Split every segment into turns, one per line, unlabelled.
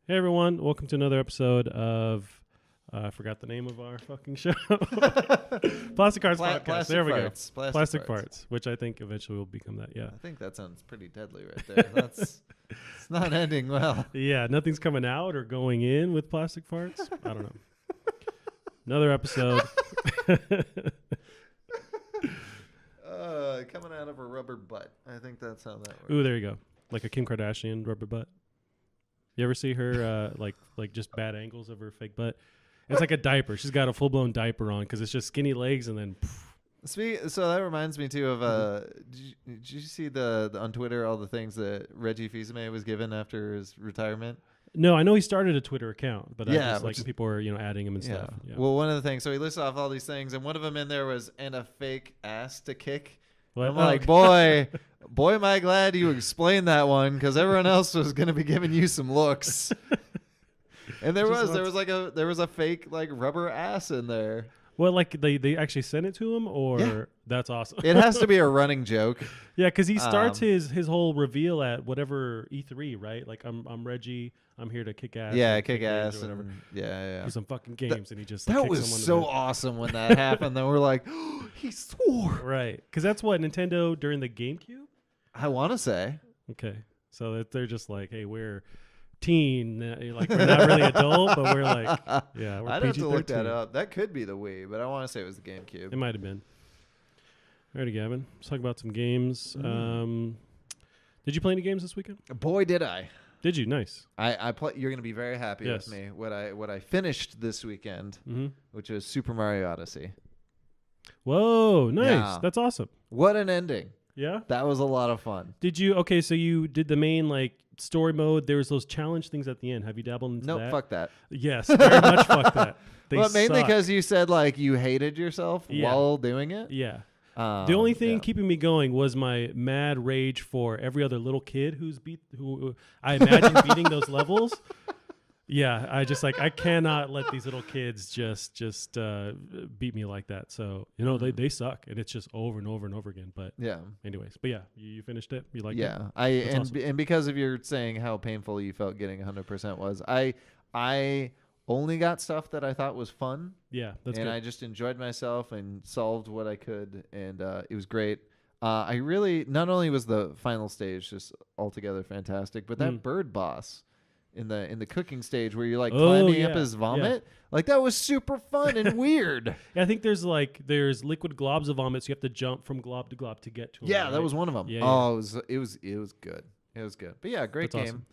Hey everyone, welcome to another episode of I forgot the name of our fucking show. Plastic Parts Podcast.
Plastic
there we
farts.
go. Plastic Parts, which I think eventually will become that. Yeah.
I think that sounds pretty deadly right there. It's not ending well.
Yeah, nothing's coming out or going in with plastic farts. I don't know. Another episode.
Coming out of a rubber butt. I think that's how that works.
Ooh, there you go. Like a Kim Kardashian rubber butt. You ever see her like just bad angles of her fake butt? It's like a diaper. She's got a full blown diaper on because it's just skinny legs and then.
So that reminds me too of did you see the on Twitter all the things that Reggie Fils-Aimé was given after his retirement?
No, I know he started a Twitter account, but
Yeah,
I just people were adding him and stuff. Yeah.
Well, one of the things. So he lists off all these things, and one of them in there was and a fake ass to kick.
What?
I'm like, boy, am I glad you explained that one because everyone else was going to be giving you some looks. And there was a fake like rubber ass in there.
Well, like they actually sent it to him, or
Yeah.
That's awesome.
It has to be a running joke.
Yeah, because he starts his whole reveal at whatever E3, right? Like I'm Reggie, I'm here to kick ass.
Yeah, kick ass
or whatever.
Yeah.
Do some fucking games, and he just
That
kicks
was
someone
so awesome when that happened. Then we're like, oh, he swore.
right? Because that's what Nintendo during the GameCube.
I want to say.
Okay, so they're just like, hey, we're teen, like we're not really adult, but we're like, yeah, we're
I'd have to look that
PG-13.
up. That could be the Wii, but I want to say it was the GameCube.
It might have been. Alrighty, Gavin. Let's talk about some games. Did you play any games this weekend?
Boy, did I.
Did you? Nice.
I play. You're gonna be very happy
Yes.
with me. What I finished this weekend, which was Super Mario Odyssey.
Whoa, nice.
Yeah.
That's awesome.
What an ending!
Yeah.
That was a lot of fun.
Did you? Okay, so you did the main like story mode. There was those challenge things at the end. Have you dabbled into
Nope,
that?
fuck that.
Yes, very much fuck that. They
Well, mainly
suck.
because you said like you hated yourself
Yeah.
while doing it.
Yeah. The only thing
yeah.
keeping me going was my mad rage for every other little kid who I imagine beating those levels. Yeah, I cannot let these little kids just beat me like that. So they suck, and it's just over and over and over again. But
Yeah.
anyways, but yeah, you finished it. You liked it.
Yeah.
That's awesome.
And because of your saying how painful you felt getting 100% was, I only got stuff that I thought was fun.
Yeah, that's
and
good.
I just enjoyed myself and solved what I could, and it was great. I really not only was the final stage just altogether fantastic, but that bird boss in the cooking stage where you're like climbing up his vomit, like that was super fun and weird.
Yeah, I think there's liquid globs of vomit, so you have to jump from glob to glob to get to them.
Yeah,
right?
that was one of them.
Yeah,
oh, it was good. It was good. But yeah, great
That's
game.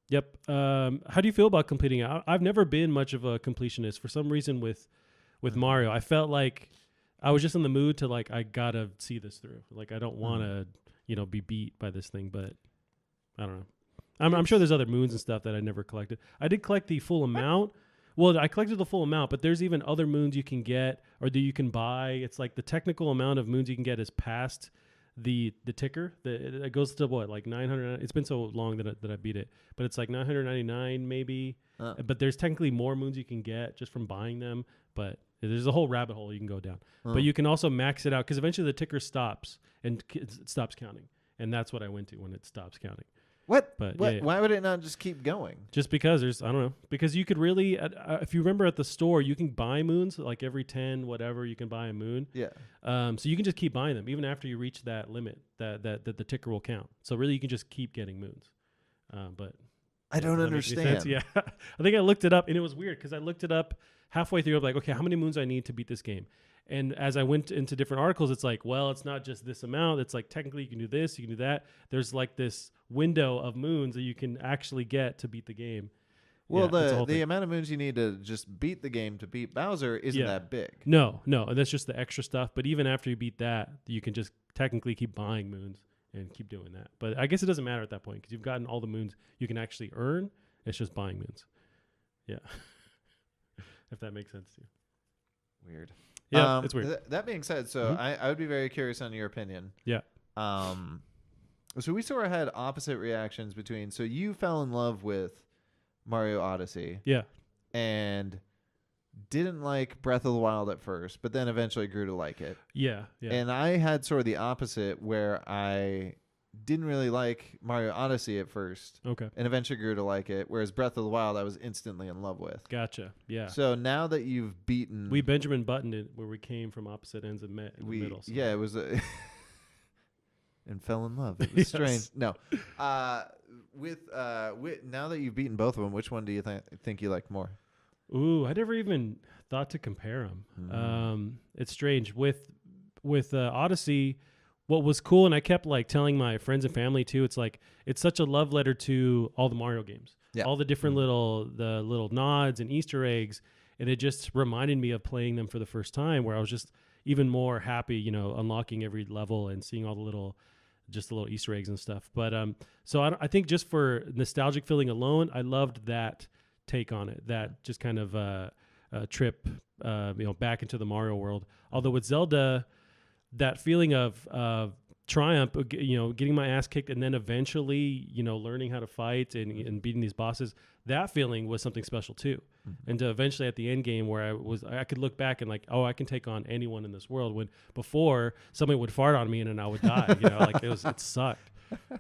Yep. How do you feel about completing it? I've never been much of a completionist. For some reason with Mario, I felt like I was just in the mood to like I gotta see this through. Like I don't want to be beat by this thing, but I don't know. I'm sure there's other moons and stuff that I never collected. I did collect the full amount. Well, I collected the full amount, but there's even other moons you can get or that you can buy. It's like the technical amount of moons you can get is past the ticker. It goes to what, like 900. It's been so long that I beat it, but it's like 999 maybe. But there's technically more moons you can get just from buying them. But there's a whole rabbit hole you can go down. But you can also max it out because eventually the ticker stops and it stops counting, and that's what I went to when it stops counting.
What?
But
what?
yeah.
Why would it not just keep going?
Just because I don't know. Because you could really, if you remember at the store, you can buy moons, like every 10, whatever, you can buy a moon.
Yeah.
So you can just keep buying them, even after you reach that limit that the ticker will count. So really, you can just keep getting moons. But
I don't
does that make any sense?
understand.
Yeah. I think I looked it up, and it was weird because I looked it up halfway through. I'm like, okay, how many moons I need to beat this game? And as I went into different articles, it's like, well, it's not just this amount. It's like technically you can do this, you can do that. There's like this window of moons that you can actually get to beat the game.
Well,
Yeah,
the amount of moons you need to just beat the game to beat Bowser isn't that big.
No, that's just the extra stuff. But even after you beat that, you can just technically keep buying moons and keep doing that. But I guess it doesn't matter at that point because you've gotten all the moons you can actually earn. It's just buying moons. Yeah. If that makes sense to you.
Weird.
Yeah, it's weird.
That being said, so I would be very curious on your opinion.
Yeah.
So we sort of had opposite reactions between. So you fell in love with Mario Odyssey.
Yeah.
And didn't like Breath of the Wild at first, but then eventually grew to like it.
Yeah.
And I had sort of the opposite where I didn't really like Mario Odyssey at first,
Okay.
and eventually grew to like it. Whereas Breath of the Wild, I was instantly in love with.
Gotcha. Yeah.
So now that you've beaten,
We Benjamin Buttoned it where we came from opposite ends and met in the middle. So.
Yeah, it was and fell in love. It was strange. No, with now that you've beaten both of them, which one do you think you like more?
Ooh, I never even thought to compare them. It's strange with Odyssey. What was cool, and I kept like telling my friends and family too. It's like it's such a love letter to all the Mario games, all the different little nods and Easter eggs, and it just reminded me of playing them for the first time, where I was just even more happy, unlocking every level and seeing all the little Easter eggs and stuff. But so I think just for nostalgic feeling alone, I loved that take on it. That just kind of trip, back into the Mario world. Although with Zelda, that feeling of triumph, getting my ass kicked and then eventually, learning how to fight and beating these bosses, that feeling was something special too. Mm-hmm. And to eventually at the end game where I could look back and like, oh, I can take on anyone in this world, when before somebody would fart on me and then I would die, like it sucked.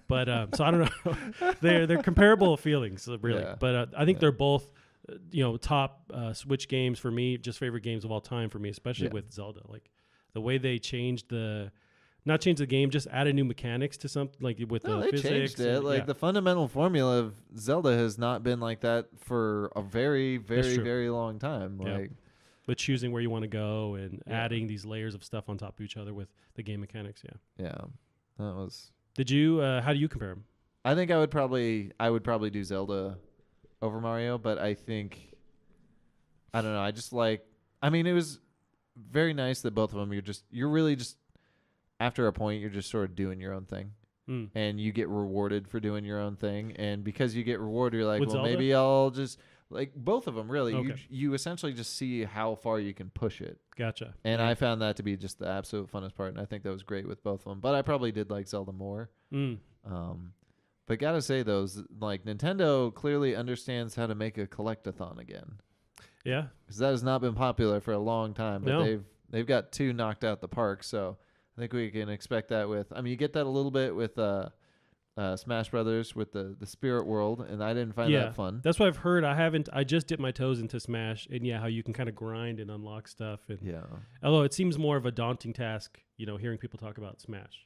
But so I don't know. they're comparable feelings really. Yeah. But I think they're both top Switch games for me, just favorite games of all time for me, especially with Zelda. Like the way they changed not change the game, just added new mechanics to something like with the
they
physics.
Changed it. Like the fundamental formula of Zelda has not been like that for a very, very, very long time. Like,
but choosing where you want to go and adding these layers of stuff on top of each other with the game mechanics.
Yeah, that was.
Did you? How do you compare them?
I think I would probably do Zelda over Mario, but I think I don't know. I just like. I mean, it was very nice that both of them. You're really just. After a point, you're just sort of doing your own thing, and you get rewarded for doing your own thing. And because you get rewarded, you're like, well, Zelda? Maybe I'll just like both of them. Really, you essentially just see how far you can push it.
Gotcha.
And I found that to be just the absolute funnest part, and I think that was great with both of them. But I probably did like Zelda more. But gotta say, those like Nintendo clearly understands how to make a collectathon again.
Yeah,
because that has not been popular for a long time. But
no.
they've got two knocked out the park, so. I think we can expect that with. I mean, you get that a little bit with Smash Brothers with the Spirit World, and I didn't find that fun.
That's what I've heard. I just dipped my toes into Smash, and how you can kind of grind and unlock stuff. And although it seems more of a daunting task, hearing people talk about Smash,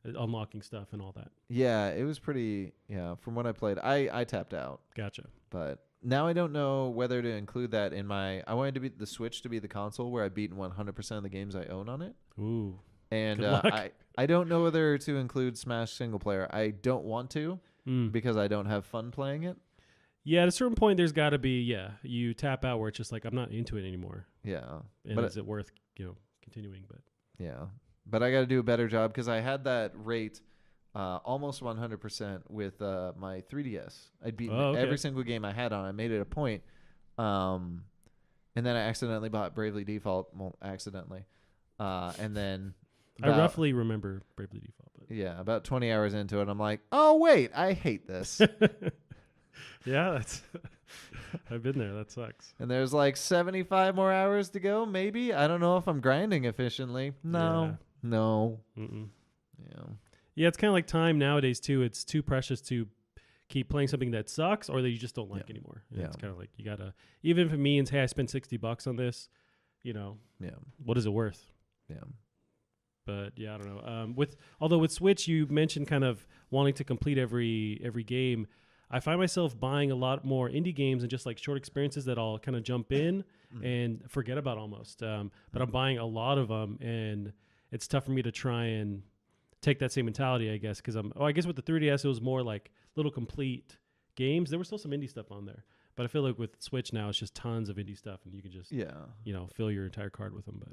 unlocking stuff and all that.
Yeah, it was pretty. Yeah, from what I played, I tapped out.
Gotcha.
But now I don't know whether to include that in my. I wanted to be the Switch to be the console where I've beaten 100% of the games I own on it.
Ooh.
And I don't know whether to include Smash single player. I don't want to because I don't have fun playing it.
Yeah, at a certain point, there's got to be, you tap out where it's just like, I'm not into it anymore.
Yeah.
And is it worth, continuing? But
yeah. But I got to do a better job because I had that rate almost 100% with my 3DS. I'd beaten every single game I had on. I made it a point. And then I accidentally bought Bravely Default. Well, accidentally. And then...
I roughly remember Bravely Default. But.
Yeah, about 20 hours into it, I'm like, oh, wait, I hate this.
Yeah, I've been there. That sucks.
And there's like 75 more hours to go, maybe. I don't know if I'm grinding efficiently. No.
Mm-mm.
Yeah.
Yeah, it's kind of like time nowadays, too. It's too precious to keep playing something that sucks or that you just don't like anymore. And it's kind of like you got to, even if it means, hey, I spent $60 on this, what is it worth?
Yeah.
But I don't know. Although with Switch, you mentioned kind of wanting to complete every game. I find myself buying a lot more indie games and just like short experiences that I'll kind of jump in and forget about almost. But I'm buying a lot of them, and it's tough for me to try and take that same mentality, I guess, because I guess with the 3DS it was more like little complete games. There was still some indie stuff on there. But I feel like with Switch now, it's just tons of indie stuff, and you can just fill your entire card with them. But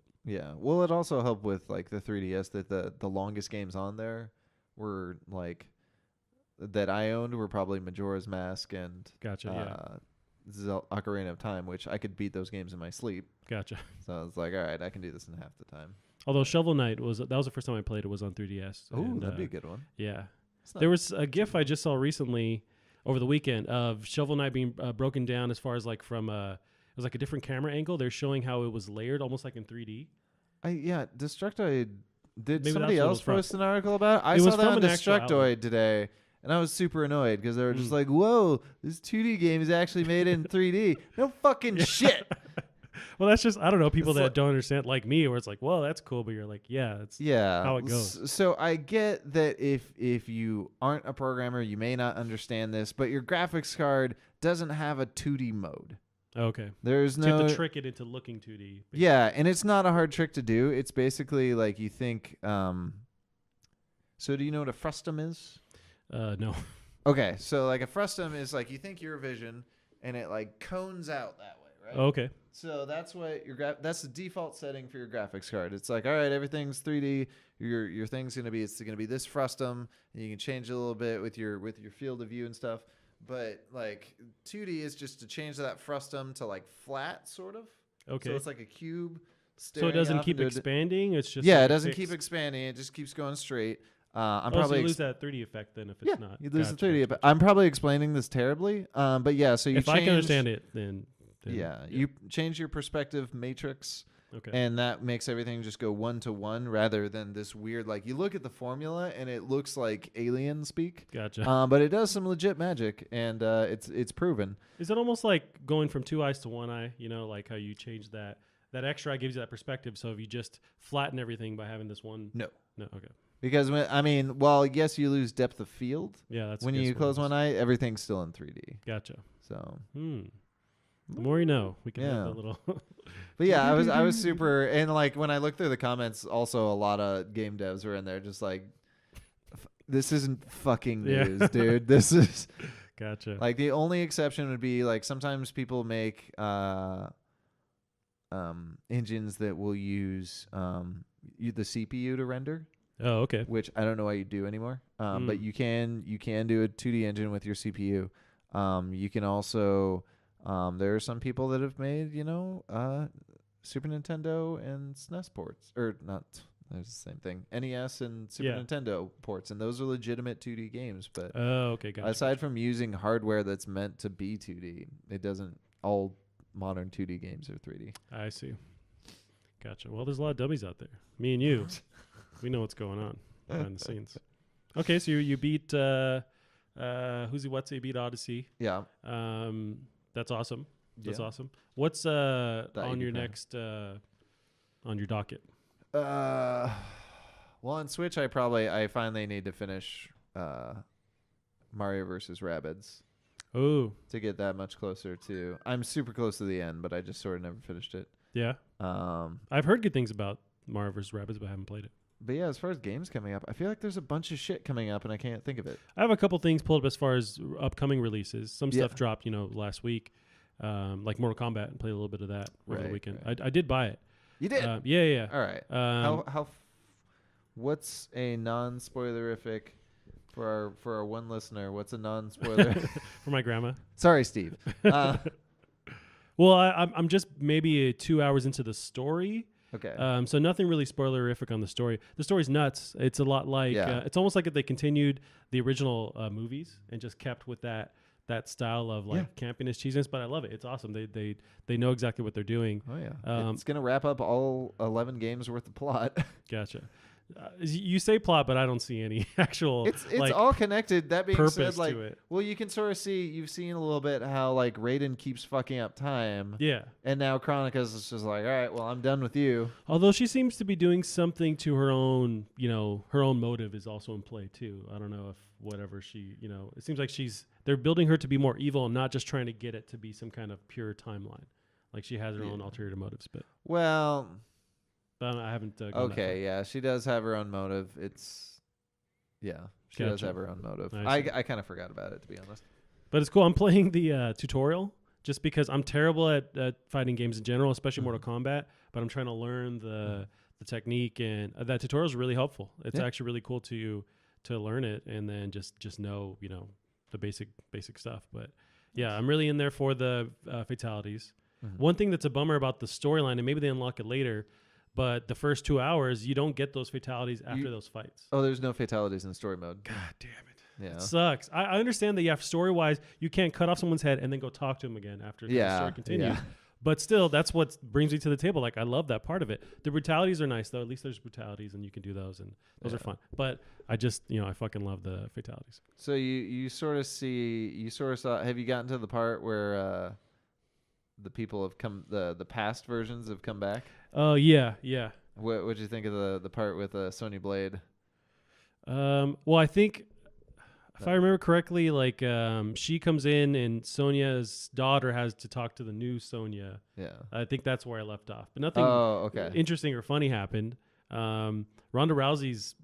well, it also helped with like the 3DS that the longest games on there were like that I owned were probably Majora's Mask and Ocarina of Time, which I could beat those games in my sleep.
Gotcha.
So I was like, all right, I can do this in half the time.
Although Shovel Knight was the first time I played it was on 3DS.
Oh, that'd be a good one.
Yeah, there was a GIF I just saw recently. Over the weekend of Shovel Knight being broken down as far as like from it was like a different camera angle. They're showing how it was layered almost like in 3D.
Destructoid Did
maybe
somebody
that's what it
else
was from.
post an article about it? I
It was
saw that
from
on
an actual
Destructoid today, and I was super annoyed because they were just like, "Whoa, this 2D game is actually made in 3D." No fucking shit.
Well, that's just, I don't know, people
It's
that
like-
don't understand, like me, where it's like, well, that's cool, but you're like, yeah, it's how it goes.
So I get that if you aren't a programmer, you may not understand this, but your graphics card doesn't have a 2D mode.
Okay.
There's
So you
no
have to trick it into looking 2D. basically.
Yeah, and it's not a hard trick to do. It's basically like you think so do you know what a frustum is?
No.
Okay, so like a frustum is like you think your vision and it like cones out that way, right?
Okay.
So that's what that's the default setting for your graphics card. It's like, all right, everything's 3D. Your thing's gonna be this frustum, and you can change it a little bit with your field of view and stuff. But like 2D is just to change that frustum to like flat, sort of.
Okay.
So it's like a cube.
So it doesn't keep
into
expanding. It's just
yeah,
like
it doesn't
fixed.
keep expanding. It just keeps going straight.
So you lose that 3D effect then if it's not.
You lose
Gotcha,
the 3D.
gotcha.
But I'm probably explaining this terribly. But yeah, so you
If I can understand it, then
yeah, you change your perspective matrix,
okay.
and that makes everything just go 1-to-1 rather than this weird, like, you look at the formula and it looks like alien speak.
Gotcha.
But it does some legit magic, and it's proven.
Is it almost like going from 2 eyes to 1 eye? You know, like how you change that extra eye gives you that perspective. So if you just flatten everything by having this one.
No.
Okay.
Because, yes, you lose depth of field.
Yeah, that's
When
I guess
you
what it
close
is.
one eye, everything's still in 3D.
Gotcha.
So...
The more you know, we can have
Yeah.
that little.
But yeah, I was super, and like when I looked through the comments, also a lot of game devs were in there, just like, this isn't fucking
Yeah.
news, dude. This is
Gotcha.
like the only exception would be like sometimes people make engines that will use the CPU to render,
Oh, okay.
which I don't know why you do anymore. But you can do a 2D engine with your CPU. You can also there are some people that have made, Super Nintendo and SNES ports, or not. There's the same thing. NES and Super Nintendo ports, and those are legitimate 2D games. But
Oh, okay. Gotcha.
aside from using hardware that's meant to be 2D, it doesn't. All modern 2D games are 3D.
I see. Gotcha. Well, there's a lot of dummies out there. Me and you, we know what's going on behind the scenes. Okay, so you beat Who's He What's He beat Odyssey.
Yeah.
That's awesome. That's
Yeah.
awesome. What's on your
EDP.
next on your docket?
Well, on Switch, I finally need to finish Mario vs. Rabbids
Oh,
to get that much closer to. I'm super close to the end, but I just sort of never finished it.
yeah. I've heard good things about Mario vs. Rabbids, but I haven't played it.
But yeah, as far as games coming up, I feel like there's a bunch of shit coming up, and I can't think of it.
I have a couple things pulled up as far as upcoming releases. Some
Yeah.
stuff dropped, last week, like Mortal Kombat, and played a little bit of that over the
Right,
weekend.
right.
I did buy it.
You did.
Yeah.
All right. What's a non-spoilerific for our one listener? What's a non-spoiler?
For my grandma.
Sorry, Steve.
Well, I'm just maybe 2 hours into the story.
Okay.
So nothing really spoilerific on the story. The story's nuts. It's a lot like it's almost like if they continued the original movies and just kept with that style of like campiness, cheesiness. But I love it. It's awesome. They know exactly what they're doing.
Oh yeah. It's gonna wrap up all 11 games worth of plot.
Gotcha. You say plot, but I don't see any actual.
It's
like,
all connected. That being
purpose
said, like,
to it.
well, you can sort of you've seen a little bit how like Raiden keeps fucking up time.
Yeah.
And now Chronicles is just like, all right, well, I'm done with you.
Although she seems to be doing something to her own, her own motive is also in play too. I don't know if whatever she, it seems like they're building her to be more evil and not just trying to get it to be some kind of pure timeline. Like she has her own ulterior motives, but I haven't. Gone that far.
Yeah, she does have her own motive. She does
Gotcha.
have her own motive.
I see.
I kind of forgot about it, to be honest.
But it's cool. I'm playing the tutorial just because I'm terrible at fighting games in general, especially Mortal Kombat. But I'm trying to learn the technique, and that tutorial is really helpful. It's actually really cool to learn it and then just know the basic stuff. But yeah, I'm really in there for the fatalities. One thing that's a bummer about the storyline, and maybe they unlock it later, but the first 2 hours you don't get those fatalities after those fights.
Oh, there's no fatalities in story mode.
God damn it.
Yeah.
It sucks. I understand that story-wise, you can't cut off someone's head and then go talk to him again after the story continues.
Yeah.
But still, that's what brings me to the table. Like, I love that part of it. The brutalities are nice, though. At least there's brutalities, and you can do those, and those are fun. But I just, I fucking love the fatalities.
So you sort of saw. Have you gotten to the part where the people have come, the past versions have come back?
Oh yeah.
What'd you think of the part with Sonya Blade?
Well, I think if I remember correctly, like she comes in and Sonya's daughter has to talk to the new Sonya.
Yeah.
I think that's where I left off. But nothing interesting or funny happened. Ronda Rousey's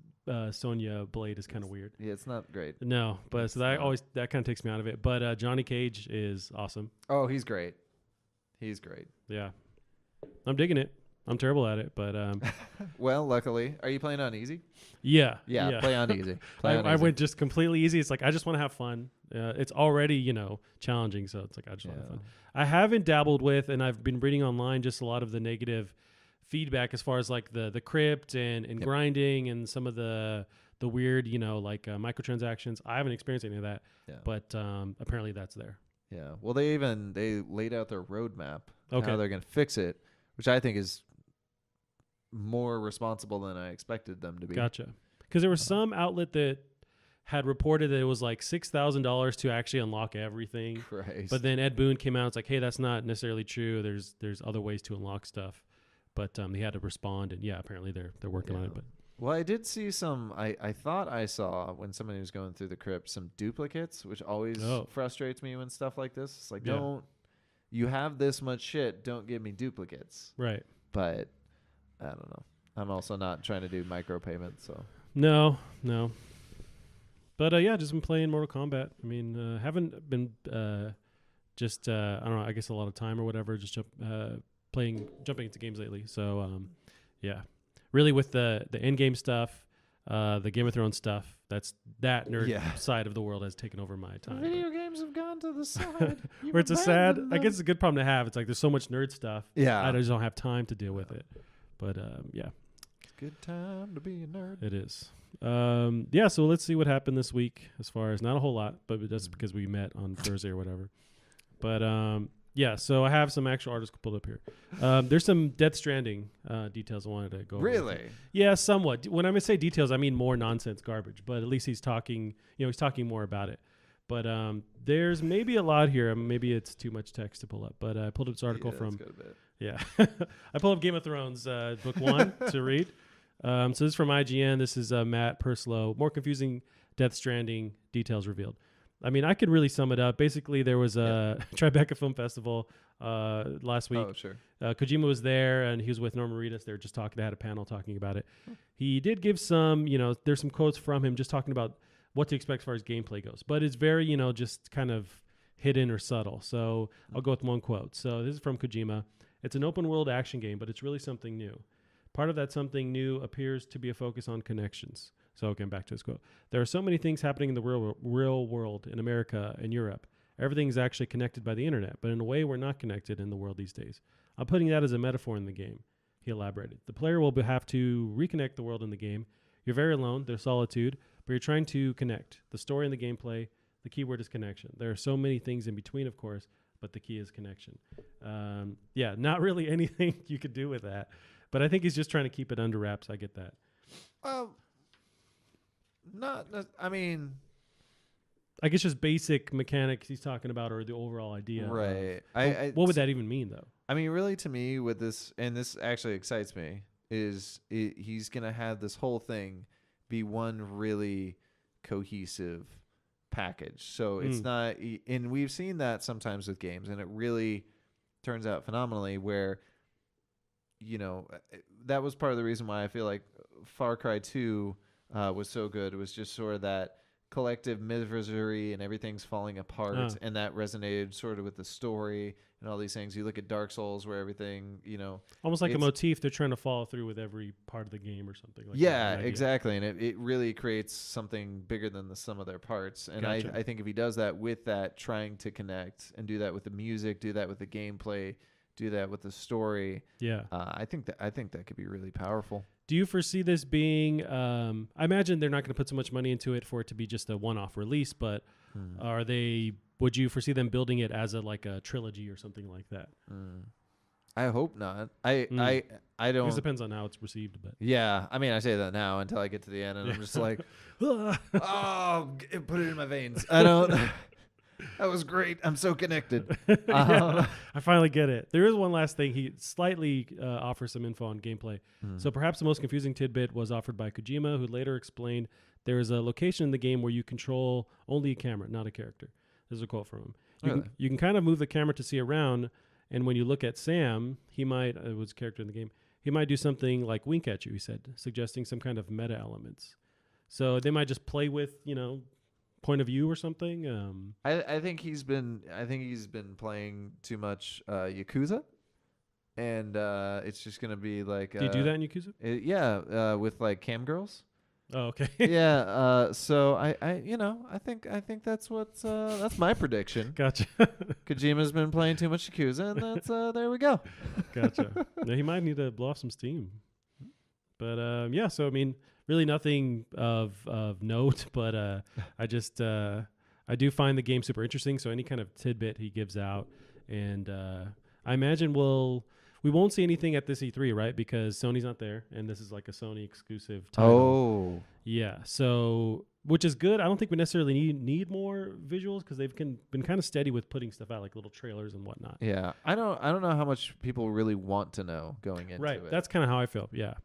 Sonya Blade is kind of weird.
Yeah, it's not great.
No, but so that kind of takes me out of it. But Johnny Cage is awesome.
Oh, he's great. He's great.
Yeah. I'm digging it. I'm terrible at it, but
well, luckily, are you playing on easy?
Yeah.
Play on easy.
I went just completely easy. It's like I just want to have fun. It's already challenging, so it's like I just want to have fun. I haven't dabbled with, and I've been reading online just a lot of the negative feedback as far as like the crypt and grinding and some of the weird like microtransactions. I haven't experienced any of that, but apparently that's there.
Yeah. Well, they laid out their roadmap.
Okay.
How they're going to fix it, which I think is more responsible than I expected them to be.
Gotcha. Because there was some outlet that had reported that it was like $6,000 to actually unlock everything.
Christ.
But then Ed Boon came out. It's like, hey, that's not necessarily true. There's other ways to unlock stuff. But he had to respond, and apparently they're working on it. But
well, I did see some. I thought I saw when somebody was going through the crypt some duplicates, which always frustrates me when stuff like this. It's like, don't you have this much shit? Don't give me duplicates.
Right.
But I don't know. I'm also not trying to do micropayments, so
no. But just been playing Mortal Kombat. I mean, haven't been I don't know. I guess a lot of time or whatever. Just jumping into games lately. So really with the end game stuff, the Game of Thrones stuff. That nerd side of the world has taken over my time.
Video games have gone to the side.
Where it's I guess it's a good problem to have. It's like there's so much nerd stuff.
Yeah,
I just don't have time to deal with it. But
good time to be a nerd.
It is. So let's see what happened this week. As far as not a whole lot, but that's because we met on Thursday or whatever. But so I have some actual articles pulled up here. There's some Death Stranding details I wanted to go over.
Really?
Yeah, somewhat. When I say details, I mean more nonsense garbage. But at least he's talking. He's talking more about it. But there's maybe a lot here. Maybe it's too much text to pull up. But I pulled up this article from. Yeah, I pulled up Game of Thrones book 1 to read. So this is from IGN. This is Matt Purslow. More confusing Death Stranding details revealed. I mean, I could really sum it up. Basically, there was a Tribeca Film Festival last week.
Oh, sure.
Kojima was there, and he was with Norman Reedus. They were just talking. They had a panel talking about it. He did give some, there's some quotes from him just talking about what to expect as far as gameplay goes. But it's very, just kind of hidden or subtle. So I'll go with one quote. So this is from Kojima. It's an open-world action game, but it's really something new. Part of that something new appears to be a focus on connections. So again, back to his quote. There are so many things happening in the real world in America and Europe. Everything's actually connected by the internet, but in a way we're not connected in the world these days. I'm putting that as a metaphor in the game, he elaborated. The player will have to reconnect the world in the game. You're very alone, there's solitude, but you're trying to connect. The story and the gameplay, the key word is connection. There are so many things in between, of course, but the key is connection. Not really anything you could do with that. But I think he's just trying to keep it under wraps. I get that. I guess just basic mechanics he's talking about or the overall idea.
Right.
What would that even mean, though?
I mean, really, to me, with this, and this actually excites me, is he's going to have this whole thing be one really cohesive package. So it's not, and we've seen that sometimes with games, and it really turns out phenomenally where, that was part of the reason why I feel like Far Cry 2 was so good. It was just sort of that collective misery and everything's falling apart, and that resonated sort of with the story and all these things. You look at Dark Souls where everything,
almost like a motif they're trying to follow through with every part of the game or something like that.
Yeah, exactly. And it really creates something bigger than the sum of their parts. And
Gotcha.
I think if he does that with that, trying to connect and do that with the music, do that with the gameplay, do that with the story. Yeah. I think that could be really powerful.
Do you foresee this being, I imagine they're not going to put so much money into it for it to be just a one-off release, but would you foresee them building it as a trilogy or something like that?
I hope not.
Mm.
I
It
don't.
depends on how it's received, but
Yeah, I mean, I say that now until I get to the end, and I'm just like, oh, put it in my veins. I don't. That was great. I'm so connected.
Yeah, I finally get it. There is one last thing. He slightly offers some info on gameplay. So perhaps the most confusing tidbit was offered by Kojima, who later explained there is a location in the game where you control only a camera, not a character. This is a quote from him. You can kind of move the camera to see around, and when you look at Sam, he might, it was a character in the game, he might do something like wink at you, he said, suggesting some kind of meta elements. So they might just play with, point of view or something.
I think he's been playing too much Yakuza, and it's just gonna be like.
Do you do that in Yakuza?
With like cam girls.
Oh, okay.
Yeah. So I think that's that's my prediction.
Gotcha.
Kojima's been playing too much Yakuza, and that's there we go.
Gotcha. Now, he might need to blow off some steam. But yeah, so I mean, really nothing of note, but I do find the game super interesting. So any kind of tidbit he gives out, and I imagine we won't see anything at this E3, right? Because Sony's not there, and this is like a Sony exclusive title.
Oh,
yeah. So, which is good. I don't think we necessarily need more visuals because they've been kind of steady with putting stuff out, like little trailers and whatnot.
yeah. I don't know how much people really want to know going into
Right.
it.
That's kind of how I feel. Yeah.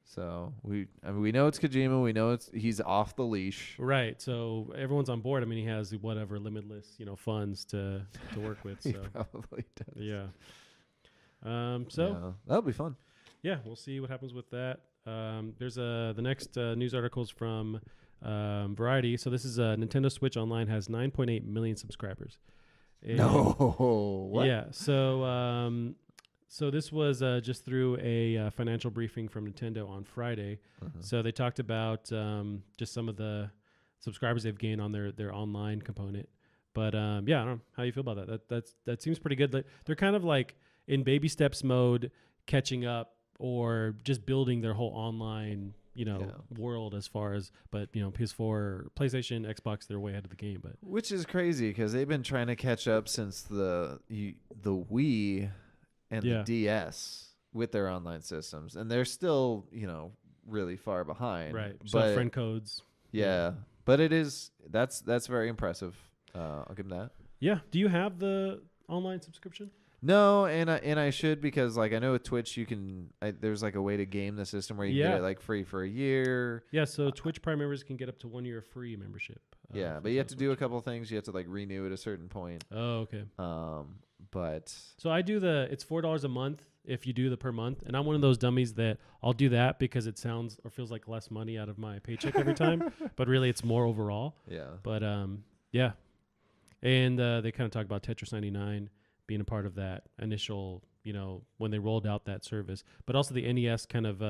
So we know it's Kojima. We know he's off the leash.
Right. So everyone's on board. I mean, he has whatever limitless, funds to work with.
He
So
probably does.
yeah.
Yeah, that'll be fun.
Yeah, we'll see what happens with that. There's the next news articles from Variety. So this is Nintendo Switch Online has 9.8 million subscribers. And
No, what?
Yeah. So this was just through a financial briefing from Nintendo on Friday. So they talked about just some of the subscribers they've gained on their online component. But yeah, I don't know how you feel about that. That seems pretty good. They're kind of like in baby steps mode, catching up or just building their whole online world as far as, but PS4, PlayStation, Xbox, they're way ahead of the game. But
which is crazy because they've been trying to catch up since the Wii and the DS with their online systems, and they're still really far behind.
Right. So friend codes.
Yeah, but that's very impressive. I'll give them that.
Yeah. Do you have the online subscription?
No, and I should, because like I know with Twitch you can there's like a way to game the system where you can get it like free for a year.
Yeah, so Twitch Prime members can get up to 1 year free membership.
Yeah, but you have to do a couple of things. You have to like renew at a certain point.
Oh, okay.
But
so I do it's $4 a month if you do the per month, and I'm one of those dummies that I'll do that because it sounds or feels like less money out of my paycheck every time, but really it's more overall.
Yeah.
But yeah, and they kind of talk about Tetris 99 being a part of that initial, when they rolled out that service, but also the NES kind of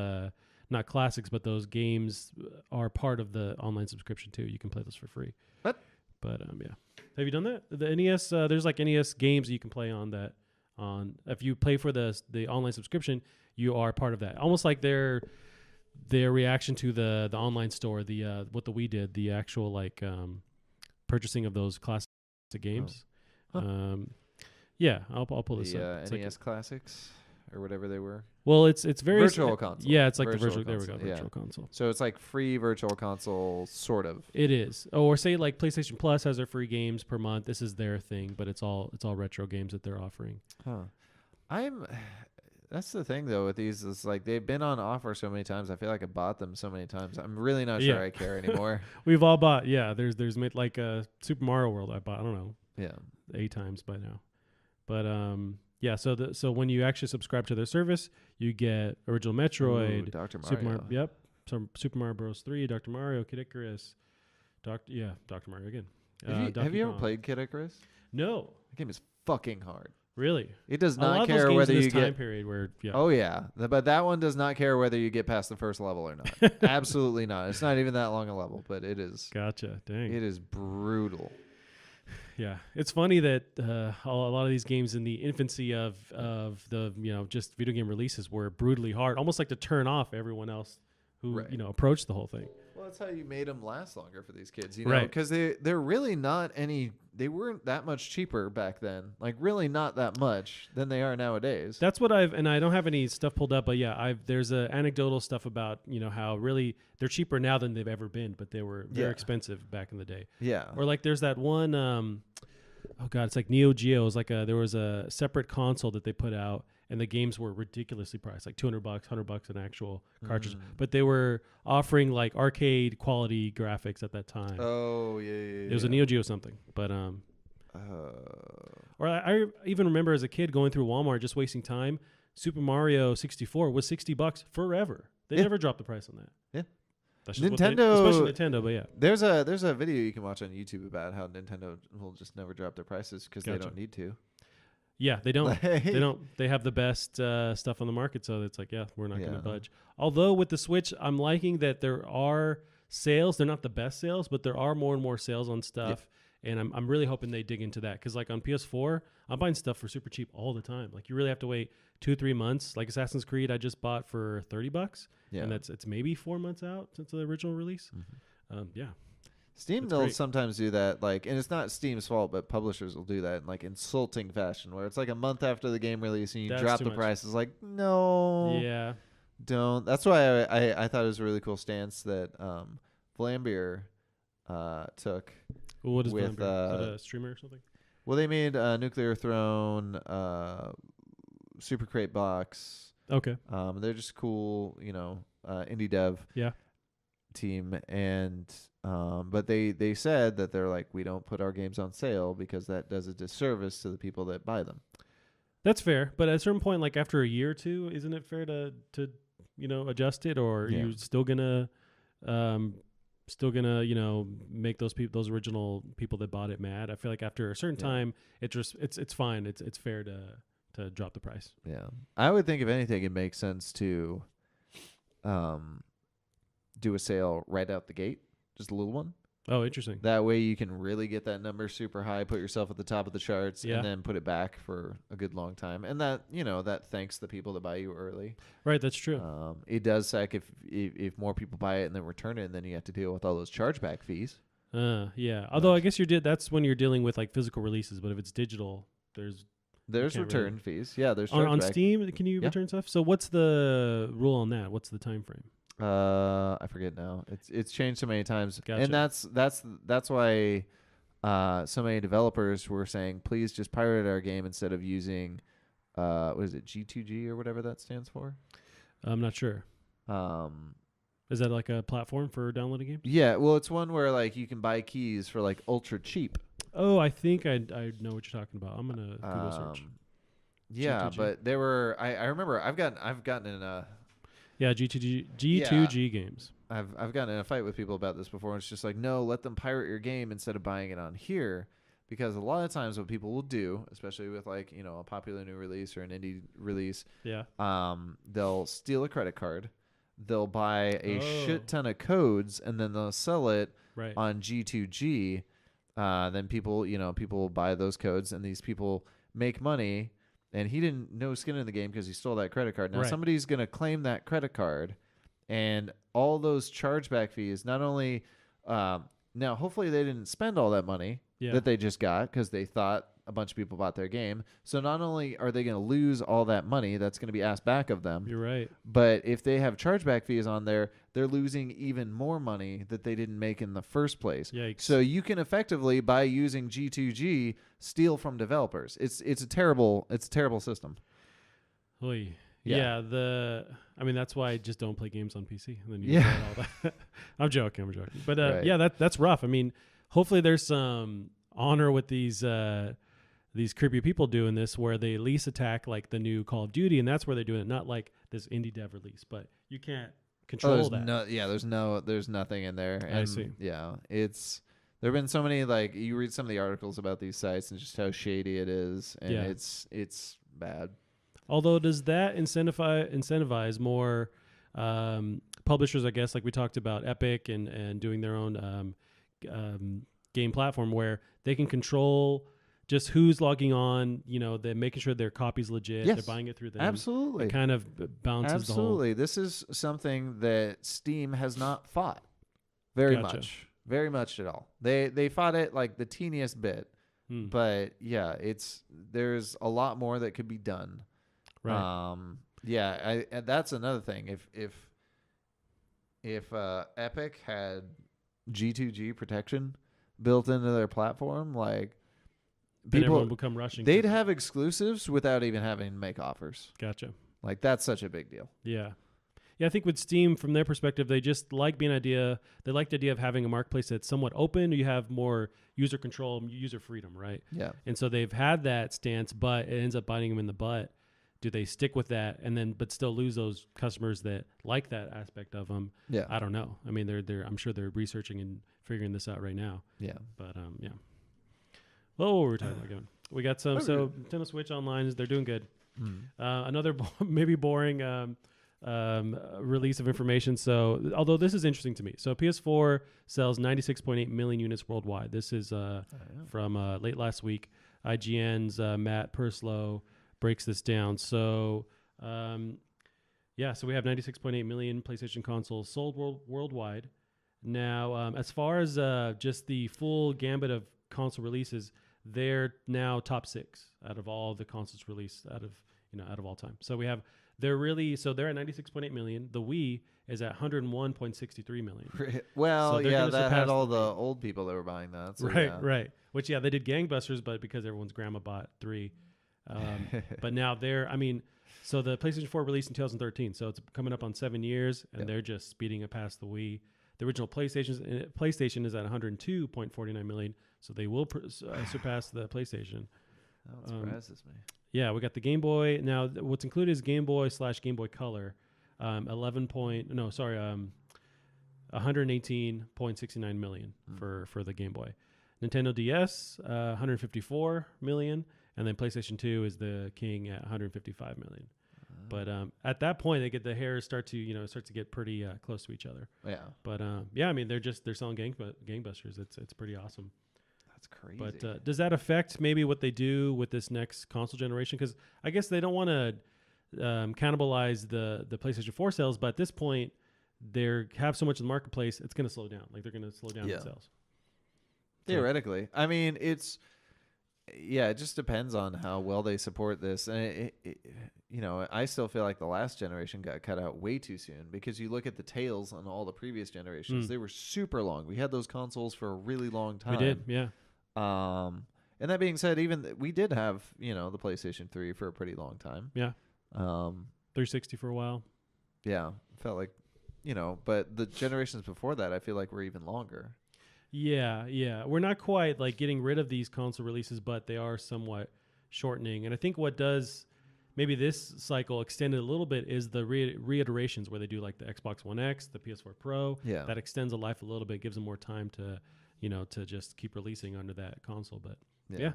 not classics, but those games are part of the online subscription too. You can play those for free.
What?
But yeah, have you done that? The NES, there's like NES games that you can play on that. If you pay for the online subscription, you are part of that. Almost like their reaction to the online store, what the Wii did, the actual like purchasing of those classic games.
Oh. Huh.
Yeah, I'll pull this up.
It's NES Classics or whatever they were.
Well, it's very
virtual console.
Yeah, it's like
virtual
the virtual.
console.
There we go, virtual console.
So it's like free virtual console, sort of.
It is. Or say like PlayStation Plus has their free games per month. This is their thing, but it's all retro games that they're offering.
Huh. That's the thing though with these, is like they've been on offer so many times. I feel like I bought them so many times. I'm really not sure I care anymore.
We've all bought. Yeah, there's like Super Mario World. I bought. I don't know.
Yeah,
8 times by now. But yeah. So when you actually subscribe to their service, you get original Metroid,
Dr. Mario.
Super Mario. Yep. Super Mario Bros. 3, Dr. Mario, Kid Icarus, Dr. Mario again.
Have you ever played Kid Icarus?
No.
The game is fucking hard.
Really?
It does
a lot
not
of
care
those games
whether
in this
you
time
get.
period where
Oh yeah, but that one does not care whether you get past the first level or not. Absolutely not. It's not even that long a level, but it is.
Gotcha. Dang.
It is brutal.
Yeah, it's funny that a lot of these games in the infancy of the just video game releases were brutally hard, almost like to turn off everyone else who
Right.
approached the whole thing.
Well, that's how you made them last longer for these kids, you know,
Right.
because they're really not any. They weren't that much cheaper back then, like really not that much than they are nowadays.
That's what and I don't have any stuff pulled up, but yeah, there's anecdotal stuff about, you know, how really they're cheaper now than they've ever been, but they were very expensive back in the day.
Yeah.
Or like there's that one, oh God, it's like Neo Geo. It's like there was a separate console that they put out, and the games were ridiculously priced, like $200, $100 an actual cartridge. But they were offering like arcade quality graphics at that time.
Oh yeah.
It was a Neo Geo something, but or I even remember as a kid going through Walmart just wasting time. Super Mario 64 was $60 forever. They never dropped the price on that.
Yeah.
That's just
Nintendo,
especially Nintendo, but yeah.
There's a video you can watch on YouTube about how Nintendo will just never drop their prices because they don't need to.
Yeah, they don't. They don't. They have the best stuff on the market, so it's like, yeah, we're not going to budge. Although with the Switch, I'm liking that there are sales. They're not the best sales, but there are more and more sales on stuff, and I'm really hoping they dig into that because, like on PS4, I'm buying stuff for super cheap all the time. Like you really have to wait 2-3 months. Like Assassin's Creed, I just bought for $30, and it's maybe 4 months out since the original release. Yeah.
Steam will sometimes do that, like, and it's not Steam's fault, but publishers will do that in like insulting fashion, where it's like a month after the game release and you drop the price. It's like, no, don't. That's why I thought it was a really cool stance that Vlambeer took.
Well, what is
with,
Vlambeer? Is that a streamer or something?
Well, they made Nuclear Throne, Super Crate Box.
Okay.
They're just cool, you know, indie dev. Team, and but they said that they're like, we don't put our games on sale because that does a disservice to the people that buy them.
That's fair, but at a certain point, like after a year or two, isn't it fair to you know, adjust it, or are you still gonna you know, make those original people that bought it mad? I feel like after a certain time, it's fine. It's fair to drop the price.
Yeah, I would think if anything, it makes sense to do a sale right out the gate, just a little one.
Oh, interesting.
That way you can really get that number super high, put yourself at the top of the charts, and then put it back for a good long time. And that, you know, that thanks the people that buy you early.
Right, that's true.
It does suck if more people buy it and then return it, and then you have to deal with all those chargeback fees.
Although I guess that's when you're dealing with like physical releases, but if it's digital, there's
return fees. Yeah, there's
on Steam. Can you return stuff? So what's the rule on that? What's the time frame?
I forget now. It's changed so many times,
Gotcha.
and that's why so many developers were saying, please just pirate our game instead of using what is it, G2G or whatever that stands for. I'm
not sure. Is that like a platform for downloading games?
Yeah, well, it's one where like you can buy keys for like ultra cheap.
Oh, I think I know what you're talking about. I'm gonna Google search.
Yeah, G2G. But there were I remember I've gotten in a
G2G games.
I've gotten in a fight with people about this before, and it's just like, no, let them pirate your game instead of buying it on here, because a lot of times what people will do, especially with like, you know, a popular new release or an indie release, they'll steal a credit card, they'll buy a shit ton of codes, and then they'll sell it on G2G. Then people will buy those codes, and these people make money. And he didn't know skin in the game because he stole that credit card. Now somebody's going to claim that credit card, and all those chargeback fees, not only now hopefully they didn't spend all that money that they just got because they thought a bunch of people bought their game. So not only are they going to lose all that money that's going to be asked back of them.
You're right.
But if they have chargeback fees on there, they're losing even more money that they didn't make in the first place.
Yikes.
So you can effectively, by using G2G, steal from developers. It's a terrible system.
Oy. Yeah. I mean, that's why I just don't play games on PC. And then you all that. I'm joking. But that's rough. I mean, hopefully there's some honor with these creepy people doing this, where they at least attack like the new Call of Duty, and that's where they're doing it, not like this indie dev release. But you can't control that.
There's nothing in there. And
I see.
Yeah, there have been so many, like, you read some of the articles about these sites and just how shady it is, and it's bad.
Although, does that incentivize more publishers, I guess, like we talked about Epic and doing their own game platform where they can control just who's logging on, you know, they're making sure their copy's legit, they're buying it through them.
Absolutely.
It kind of balances the whole.
Absolutely. This is something that Steam has not fought. very
Gotcha.
very much at all. They fought it like the teeniest bit,
Hmm.
but yeah, there's a lot more that could be done.
Right.
Yeah, and that's another thing. If Epic had G2G protection built into their platform, like
Then everyone
people,
would come rushing.
they'd have exclusives without even having to make offers.
Gotcha.
Like that's such a big deal.
Yeah. Yeah, I think with Steam, from their perspective, they just like being they like the idea of having a marketplace that's somewhat open. You have more user control, user freedom, right?
Yeah.
And so they've had that stance, but it ends up biting them in the butt. Do they stick with that and then, but still lose those customers that like that aspect of them?
Yeah.
I don't know. I mean, I'm sure they're researching and figuring this out right now.
Yeah.
But yeah. Well, what were we talking about again? We got some. So Nintendo Switch Online they're doing good. Another maybe boring release of information. So, although this is interesting to me, so PS4 sells 96.8 million units worldwide. This is from late last week. IGN's Matt Purslow breaks this down. So, yeah, so we have 96.8 million PlayStation consoles sold worldwide. Now, as far as just the full gambit of console releases, they're now top 6 out of all the consoles released out of all time. So they're at 96.8 million. The Wii is at 101.63 million.
Well,
So
yeah, that had all the old people that were buying that. So
right. Which, they did gangbusters, but because everyone's grandma bought 3. But now so the PlayStation 4 released in 2013, so it's coming up on 7 years, and they're just speeding it past the Wii. The original PlayStation is at 102.49 million, so they will surpass the PlayStation.
That surprises me.
Yeah, we got the Game Boy. Now, what's included is Game Boy / Game Boy Color, 118.69 million for the Game Boy. Nintendo DS, 154 million, and then PlayStation 2 is the king at 155 million. But at that point, the hairs start to get pretty close to each other.
Yeah.
But yeah, I mean they're selling gangbusters. It's pretty awesome.
That's crazy.
But does that affect maybe what they do with this next console generation? Because I guess they don't want to cannibalize the PlayStation 4 sales, but at this point, they have so much in the marketplace, it's going to slow down. Like they're going to slow down in sales.
Theoretically, I mean, it just depends on how well they support this, and I still feel like the last generation got cut out way too soon because you look at the tails on all the previous generations; they were super long. We had those consoles for a really long time.
We did, yeah.
And that being said, even we did have the PlayStation 3 for a pretty long time.
Yeah. 360 for a while.
Yeah, felt like but the generations before that, I feel like were even longer.
Yeah. We're not quite like getting rid of these console releases, but they are somewhat shortening. And I think what does maybe this cycle extend it a little bit is the reiterations where they do like the Xbox One X, the PS4 Pro.
Yeah.
That extends the life a little bit, gives them more time to, to just keep releasing under that console. But yeah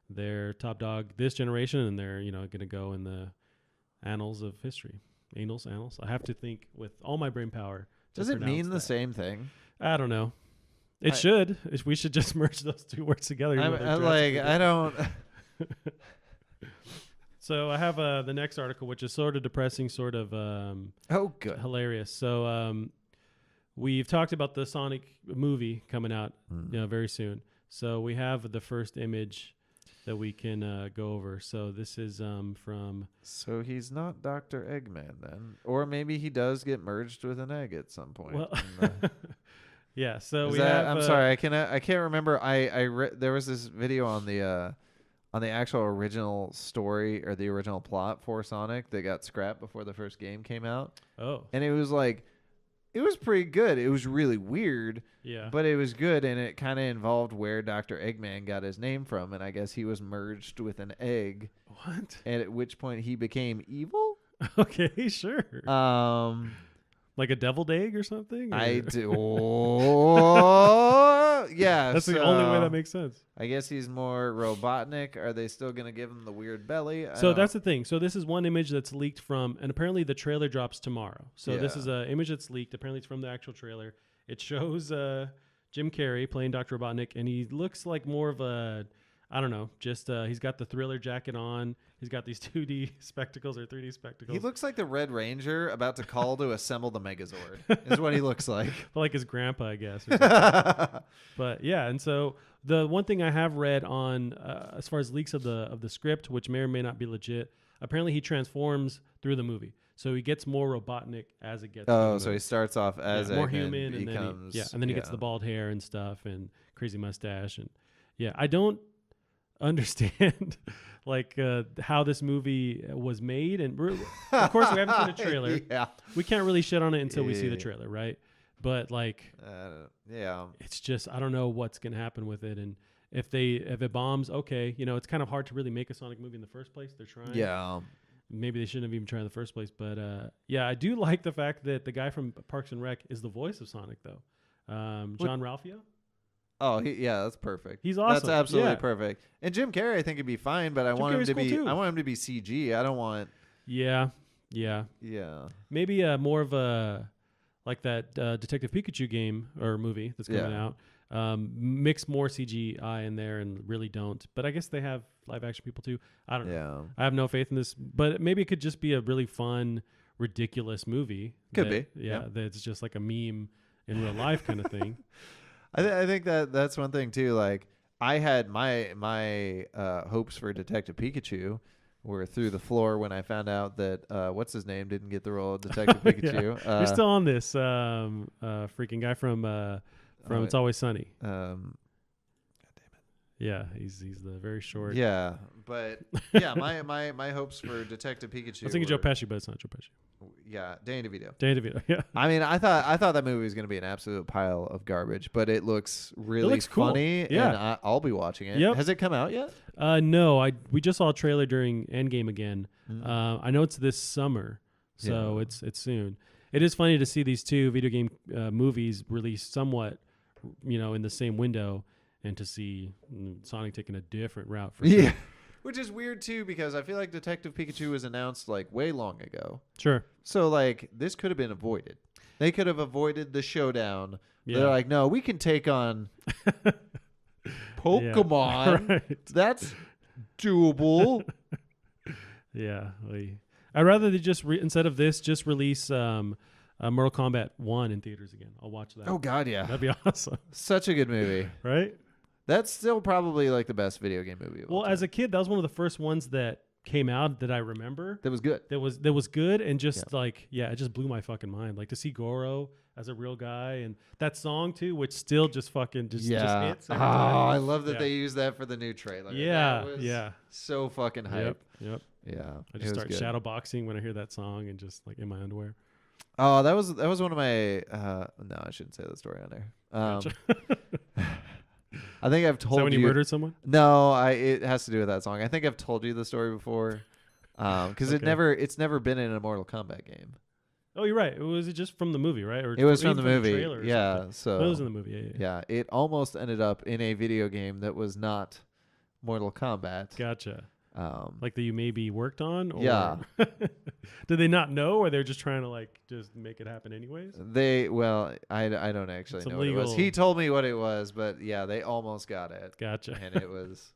they're top dog this generation, and they're, going to go in the annals of history. Annals. I have to think with all my brain power.
Does it mean the same thing?
I don't know. It should. We should just merge those two words together.
I don't.
So I have the next article, which is sort of depressing, sort of
good,
hilarious. So we've talked about the Sonic movie coming out very soon. So we have the first image that we can go over. So this is from...
So he's not Dr. Eggman then? Or maybe he does get merged with an egg at some point.
Well, yeah, so
I'm sorry, I can't remember. There was this video on the actual original story or the original plot for Sonic that got scrapped before the first game came out.
Oh.
And it was like... It was pretty good. It was really weird, but it was good, and it kind of involved where Dr. Eggman got his name from, and I guess he was merged with an egg.
What?
And at which point he became evil?
Okay, sure. Like a deviled egg or something? Or?
I do. Oh, yeah.
That's the only way that makes sense.
I guess he's more Robotnik. Are they still going to give him the weird belly?
So that's the thing. So this is one image that's leaked from, and apparently the trailer drops tomorrow. So this is an image that's leaked. Apparently it's from the actual trailer. It shows Jim Carrey playing Dr. Robotnik, and he looks like more of a I don't know. Just he's got the Thriller jacket on. He's got these 2D spectacles or 3D spectacles.
He looks like the Red Ranger about to call to assemble the Megazord. Is what he looks like.
But like his grandpa, I guess. But yeah, and so the one thing I have read on as far as leaks of the script, which may or may not be legit, apparently he transforms through the movie. So he gets more Robotnik as it gets.
Oh, so he starts off as
more
Eggman,
human, and
becomes,
then he gets the bald hair and stuff and crazy mustache, and I don't understand like how this movie was made, and of course we haven't seen a trailer.
Yeah,
we can't really shit on it until we see the trailer, right? But like, it's just I don't know what's gonna happen with it, and if it bombs, okay, it's kind of hard to really make a Sonic movie in the first place. They're trying.
Yeah.
Maybe they shouldn't have even tried in the first place, but I do like the fact that the guy from Parks and Rec is the voice of Sonic, though. John Ralphio.
Oh, that's perfect.
He's awesome.
That's absolutely perfect. And Jim Carrey, I think, would be fine, but I want him to be. I want him to be CG. I don't want.
Yeah. Maybe more of a like that Detective Pikachu game or movie that's coming out. Mix more CGI in there and really don't. But I guess they have live action people too. I don't know. I have no faith in this, but maybe it could just be a really fun, ridiculous movie.
Could be.
Yeah, that's just like a meme in real life kind of thing.
I think that's one thing too. Like I had my hopes for Detective Pikachu were through the floor when I found out that what's his name didn't get the role of Detective Pikachu.
You're still on this freaking guy from It's Always Sunny.
God damn it.
Yeah, he's the very short.
Yeah, but yeah, my hopes for Detective Pikachu.
I was thinking Joe Pesci, but it's not Joe Pesci.
Yeah, Danny DeVito.
Yeah.
I mean, I thought that movie was going to be an absolute pile of garbage, but it looks really funny.
Cool. Yeah,
and I'll be watching it.
Yep.
Has it come out yet?
No. We just saw a trailer during Endgame again. I know it's this summer, so it's soon. It is funny to see these two video game movies released somewhat, in the same window, and to see Sonic taking a different route. For sure.
Which is weird too, because I feel like Detective Pikachu was announced like way long ago.
Sure.
So like this could have been avoided. They could have avoided the showdown. Yeah. They're like, no, we can take on Pokemon. Right. That's doable.
Yeah. I'd rather they just instead of this, just release Mortal Kombat 1 in theaters again. I'll watch that.
Oh God, yeah.
That'd be awesome.
Such a good movie.
Right?
That's still probably like the best video game movie of all time.
As a kid, that was one of the first ones that came out that I remember.
That was good.
That was good, and just it just blew my fucking mind. Like to see Goro as a real guy, and that song too, which still just fucking just hits.
Oh, I love that they use that for the new trailer.
Yeah.
So fucking hype.
Yep.
Yeah.
I just start shadow boxing when I hear that song and just like in my underwear.
Oh, that was one of my. No, I shouldn't say the story on there.
Gotcha.
I think I've told you.
Is that when you murdered someone?
No, it has to do with that song. I think I've told you the story before, because it's never been in a Mortal Kombat game.
Oh, you're right. Was it just from the movie, right? Or
it was from the movie.
Yeah,
so
it was in the movie.
Yeah, it almost ended up in a video game that was not Mortal Kombat.
Gotcha. Like that you maybe worked on? Or
yeah.
Did they not know, or they're just trying to like just make it happen anyways?
I don't actually know what it was. He told me what it was, but yeah, they almost got it.
Gotcha.
And it was.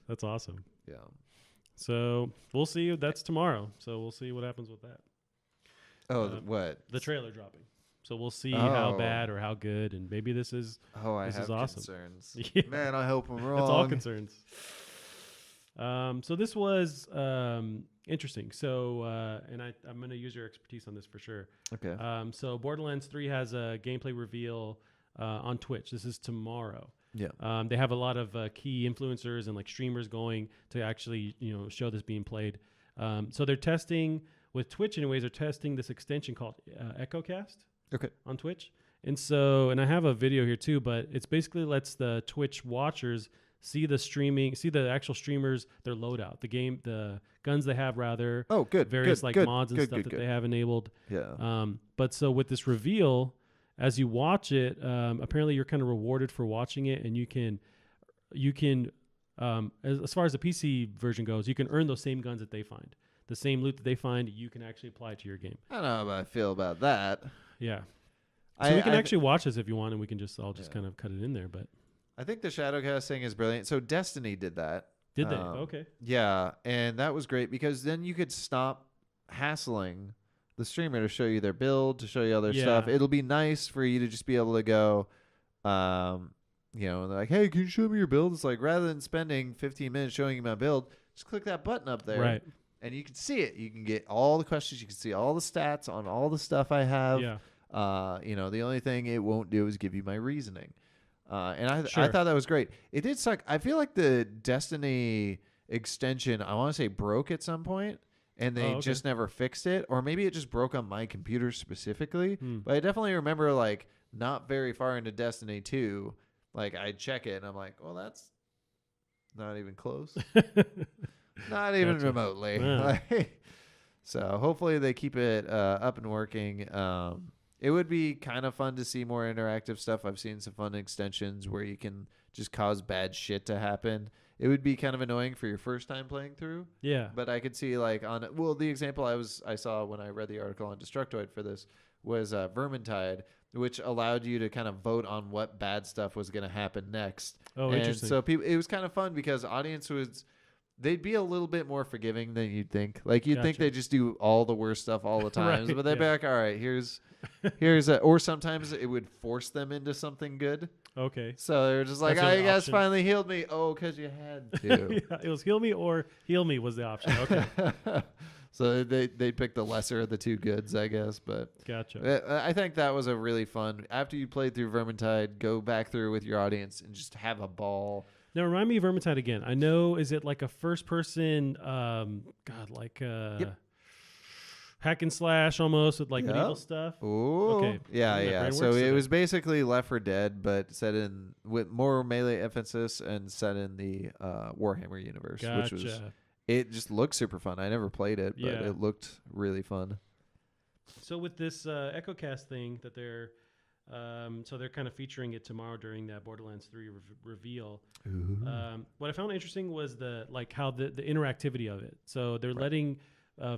That's awesome.
Yeah.
So we'll see. That's tomorrow. So we'll see what happens with that.
Oh, what?
The trailer dropping. So we'll see how bad or how good, and maybe this is.
Oh, I have
awesome.
Concerns.
Yeah.
Man, I hope I'm wrong.
It's all concerns. So this was interesting. So, and I'm going to use your expertise on this for sure.
Okay.
So Borderlands 3 has a gameplay reveal on Twitch. This is tomorrow.
Yeah.
They have a lot of key influencers and like streamers going to actually, show this being played. So they're testing with Twitch anyways. They're testing this extension called Echocast.
Okay.
On Twitch. And I have a video here too, but it's basically lets the Twitch watchers see the actual streamers, their loadout, the guns they have rather.
Oh, good.
Various
good,
mods and stuff that they have enabled.
Yeah.
But so with this reveal, as you watch it, apparently you're kind of rewarded for watching it, and you can, as far as the PC version goes, you can earn those same guns that they find. The same loot that they find, you can actually apply it to your game.
I don't know how I feel about that.
Yeah. So we can actually watch this if you want, and we can I'll just kind of cut it in there, but.
I think the Shadowcast thing is brilliant. So Destiny did that.
Did they? Okay.
Yeah, and that was great because then you could stop hassling the streamer to show you their build, to show you other stuff. It'll be nice for you to just be able to go, they're like, hey, can you show me your build? It's like, rather than spending 15 minutes showing you my build, just click that button up there.
Right.
And you can see it. You can get all the questions. You can see all the stats on all the stuff I have.
Yeah.
The only thing it won't do is give you my reasoning. And I thought that was great. It did suck. I feel like the Destiny extension, I want to say, broke at some point, and they just never fixed it. Or maybe it just broke on my computer specifically. But I definitely remember, like, not very far into Destiny 2, like, I'd check it, and I'm like, well, that's not even close. Not even remotely.
Yeah.
So hopefully they keep it up and working. It would be kind of fun to see more interactive stuff. I've seen some fun extensions where you can just cause bad shit to happen. It would be kind of annoying for your first time playing through.
Yeah.
But I could see, like, the example I saw when I read the article on Destructoid for this was Vermintide, which allowed you to kind of vote on what bad stuff was going to happen next.
Oh,
and
interesting.
so it was kind of fun because audience they'd be a little bit more forgiving than you'd think. Like, you'd think they just do all the worst stuff all the time,
Right,
but they'd be like, all right, here's or sometimes it would force them into something good.
Okay.
So they're just like,
That's
you guys
option.
finally healed me. Oh, because you had to.
Yeah, it was heal me or heal me was the option. Okay.
So they'd pick the lesser of the two goods, I guess. But
Gotcha.
I think that was a really fun. After you played through Vermintide, go back through with your audience and just have a ball.
Now remind me of Vermintide again. I know, is it like a first person, hack and slash almost with like medieval stuff?
Ooh.
Okay.
Yeah. So it was basically Left 4 Dead, but set in with more melee emphasis and set in the Warhammer universe,
Gotcha.
which was, it just looked super fun. I never played it, but it looked really fun.
So with this Echocast thing that they're kind of featuring it tomorrow during that Borderlands 3 reveal. What I found interesting was how the interactivity of it. So they're letting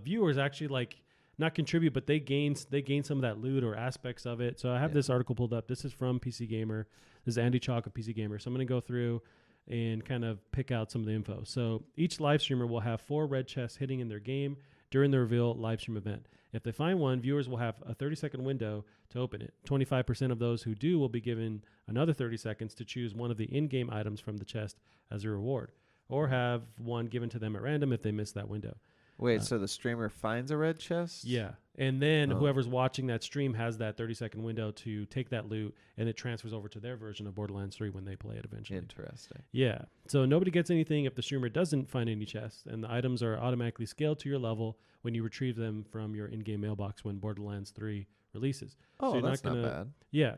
viewers actually like not contribute, but they gain some of that loot or aspects of it. So I have this article pulled up. This is from PC Gamer. This is Andy Chalk of PC Gamer. So I'm going to go through and kind of pick out some of the info. So each live streamer will have 4 red chests hitting in their game during the reveal live stream event. If they find one, viewers will have a 30-second window to open it. 25% of those who do will be given another 30 seconds to choose one of the in-game items from the chest as a reward, or have one given to them at random if they miss that window.
Wait, so the streamer finds a red chest?
Yeah. And then whoever's watching that stream has that 30-second window to take that loot, and it transfers over to their version of Borderlands 3 when they play it eventually.
Interesting.
Yeah. So nobody gets anything if the streamer doesn't find any chests, and the items are automatically scaled to your level when you retrieve them from your in-game mailbox when Borderlands 3 releases.
Oh,
so
that's not bad.
Yeah.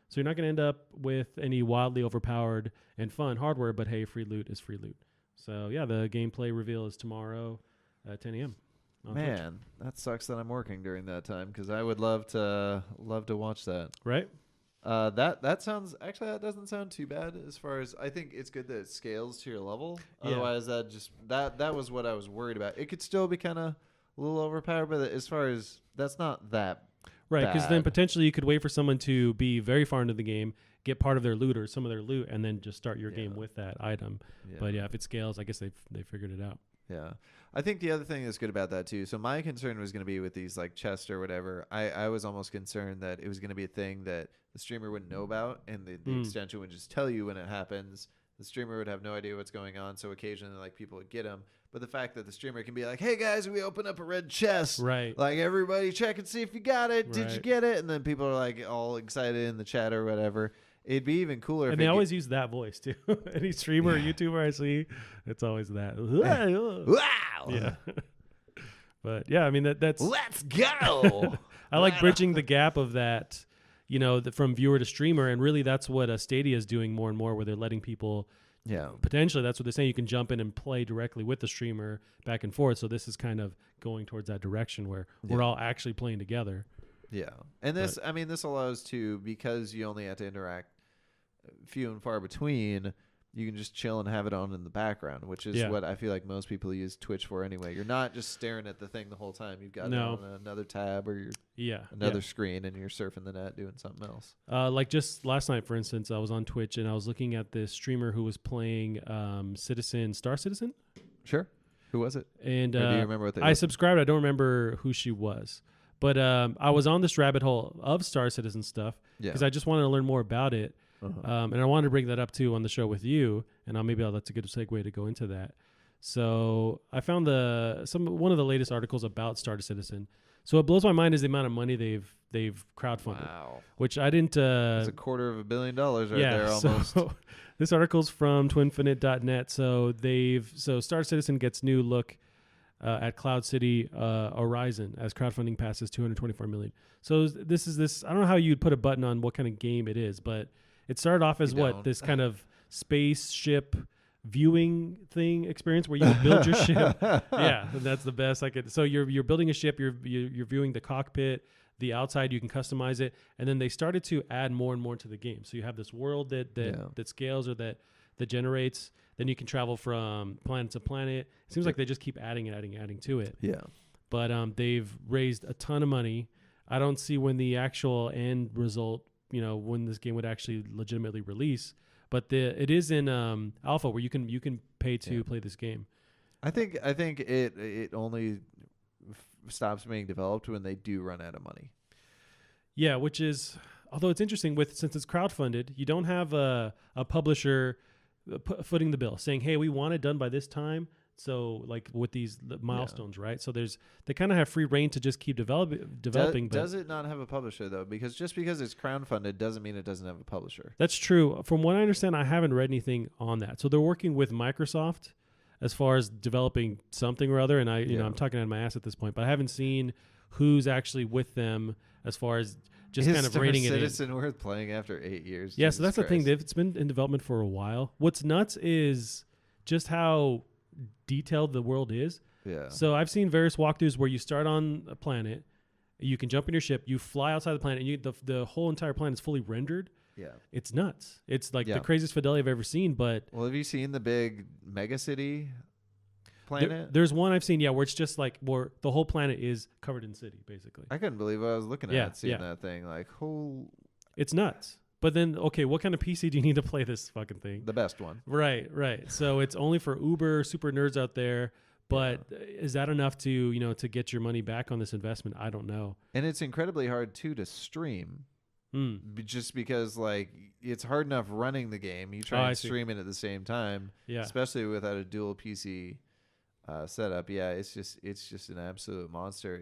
So you're not going to end up with any wildly overpowered and fun hardware, but hey, free loot is free loot. So yeah, the gameplay reveal is tomorrow at 10 a.m.
Man, that sucks that I'm working during that time because I would love to watch that.
Right?
That sounds actually, that doesn't sound too bad as far as, I think it's good that it scales to your level.
Yeah.
Otherwise that was what I was worried about. It could still be kind of a little overpowered, but as far as that's not that
right, because then
bad.
potentially you could wait for someone to be very far into the game, get part of their loot or some of their loot, and then just start your game with that item. But yeah, if it scales, I guess they figured it out.
Yeah. I think the other thing that's good about that too, so my concern was going to be with these like chests or whatever, I was almost concerned that it was going to be a thing that the streamer wouldn't know about, and the extension would just tell you when it happens. The streamer would have no idea what's going on, so occasionally like people would get them. But the fact that the streamer can be like, hey guys, we opened up a red chest.
Right.
Like, everybody check and see if you got it. Did you
Right.
get it? And then people are like all excited in the chat or whatever. It'd be even cooler if
And they always use that voice too. Any streamer or YouTuber I see, it's always that.
wow.
Yeah. But yeah, I mean that's
Let's go.
I like bridging the gap of that, from viewer to streamer, and really that's what Stadia is doing more and more, where they're letting people potentially, that's what they're saying, you can jump in and play directly with the streamer back and forth. So this is kind of going towards that direction where we're all actually playing together.
Yeah. And this allows to, because you only have to interact few and far between, you can just chill and have it on in the background, which is what I feel like most people use Twitch for anyway. You're not just staring at the thing the whole time. You've got it on another tab or another screen, and you're surfing the net doing something else.
Like just last night, for instance, I was on Twitch and I was looking at this streamer who was playing Star Citizen.
Sure. Who was it?
And
do you remember what they
I subscribed. I don't remember who she was. But I was on this rabbit hole of Star Citizen stuff because I just wanted to learn more about it. And I wanted to bring that up too on the show with you, and maybe that's a good segue to go into that. So I found one of the latest articles about Star Citizen. So what blows my mind is the amount of money they've crowdfunded, which I didn't.
It's $250 million right there almost.
So this article's from twinfinite.net. So Star Citizen gets new look at Cloud City Horizon as crowdfunding passes $224 million. So this. I don't know how you'd put a button on what kind of game it is, but it started off as this kind of spaceship viewing thing experience where you build your ship. Yeah, that's the best I could. So you're building a ship. You're viewing the cockpit, the outside. You can customize it, and then they started to add more and more to the game. So you have this world that scales or that generates. Then you can travel from planet to planet. It seems like they just keep adding to it.
Yeah,
but they've raised a ton of money. I don't see when the actual end result, when this game would actually legitimately release, but it is in alpha where you can pay to play this game. I
think it only stops being developed when they do run out of money.
Yeah, which is, although it's interesting since it's crowdfunded, you don't have a publisher footing the bill saying, hey, we want it done by this time. So like with these milestones, right? So they kind of have free reign to just keep developing.
Does it not have a publisher though? Because just because it's crowdfunded doesn't mean it doesn't have a publisher.
That's true. From what I understand, I haven't read anything on that. So they're working with Microsoft as far as developing something or other. And I'm talking out of my ass at this point, but I haven't seen who's actually with them as far as just kind of rating it in.
Is Star Citizen worth playing after 8 years?
Yeah, so that's the thing. It's been in development for a while. What's nuts is just how detailed the world is.
Yeah.
So I've seen various walkthroughs where you start on a planet, you can jump in your ship, you fly outside the planet, and the whole entire planet is fully rendered.
Yeah.
It's nuts. It's like the craziest fidelity I've ever seen. But
have you seen the big mega city planet?
There's one I've seen, where it's just like where the whole planet is covered in city, basically.
I couldn't believe what I was looking at seeing that thing. Like,
it's nuts. But then, okay, what kind of PC do you need to play this fucking thing?
The best one.
Right. So it's only for uber super nerds out there. But is that enough to get your money back on this investment? I don't know.
And it's incredibly hard to stream. Just because it's hard enough running the game. You try and stream it at the same time. Yeah. Especially without a dual PC setup. Yeah, it's just an absolute monster.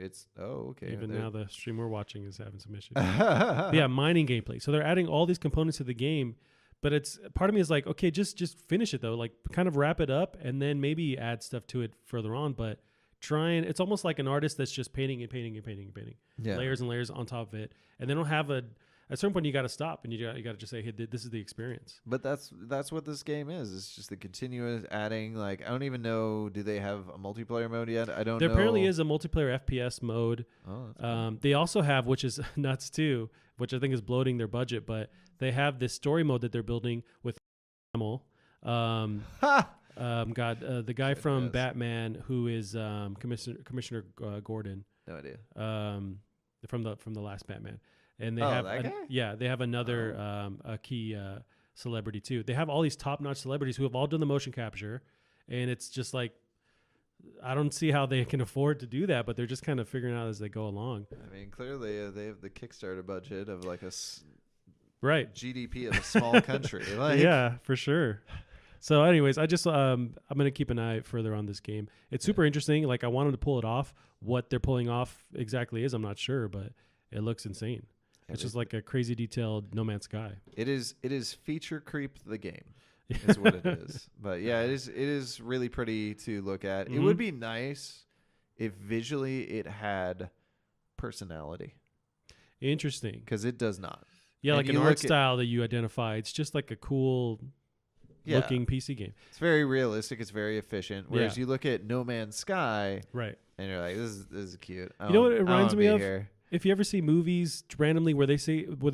Even now the stream we're watching is having some issues. Yeah, mining gameplay. So they're adding all these components to the game, but it's part of me is like, okay, just finish it though. Like kind of wrap it up and then maybe add stuff to it further on. But it's almost like an artist that's just painting and painting and painting and painting. Yeah. Layers and layers on top of it. And they don't have at a certain point you got to stop and you got to just say, hey, this is the experience.
But that's what this game is. It's just the continuous adding. I don't even know. Do they have a multiplayer mode yet? I don't know.
There apparently is a multiplayer FPS mode. Oh, cool. They also have, which is nuts too, which I think is bloating their budget, but they have this story mode that they're building with Camel. The guy from Batman who is Commissioner Gordon.
No idea.
From the last Batman. And they have
that guy?
They have another a key celebrity too. They have all these top-notch celebrities who have all done the motion capture, and it's just like I don't see how they can afford to do that, but they're just kind of figuring out as they go along.
I mean, clearly they have the Kickstarter budget of like a GDP of a small country.
Yeah, for sure. So, anyways, I just I'm gonna keep an eye further on this game. It's super interesting. Like I wanted to pull it off. What they're pulling off exactly is I'm not sure, but it looks insane. It's just like a crazy detailed No Man's Sky.
It is feature creep the game. Is what it is. But yeah, it is really pretty to look at. Mm-hmm. It would be nice if visually it had personality.
Interesting.
Because it does not.
Yeah, and like an art style that you identify. It's just like a cool looking PC game.
It's very realistic. It's very efficient. Whereas you look at No Man's Sky,
right,
and you're like, this is cute.
You know what it reminds me of? if you ever see movies randomly where they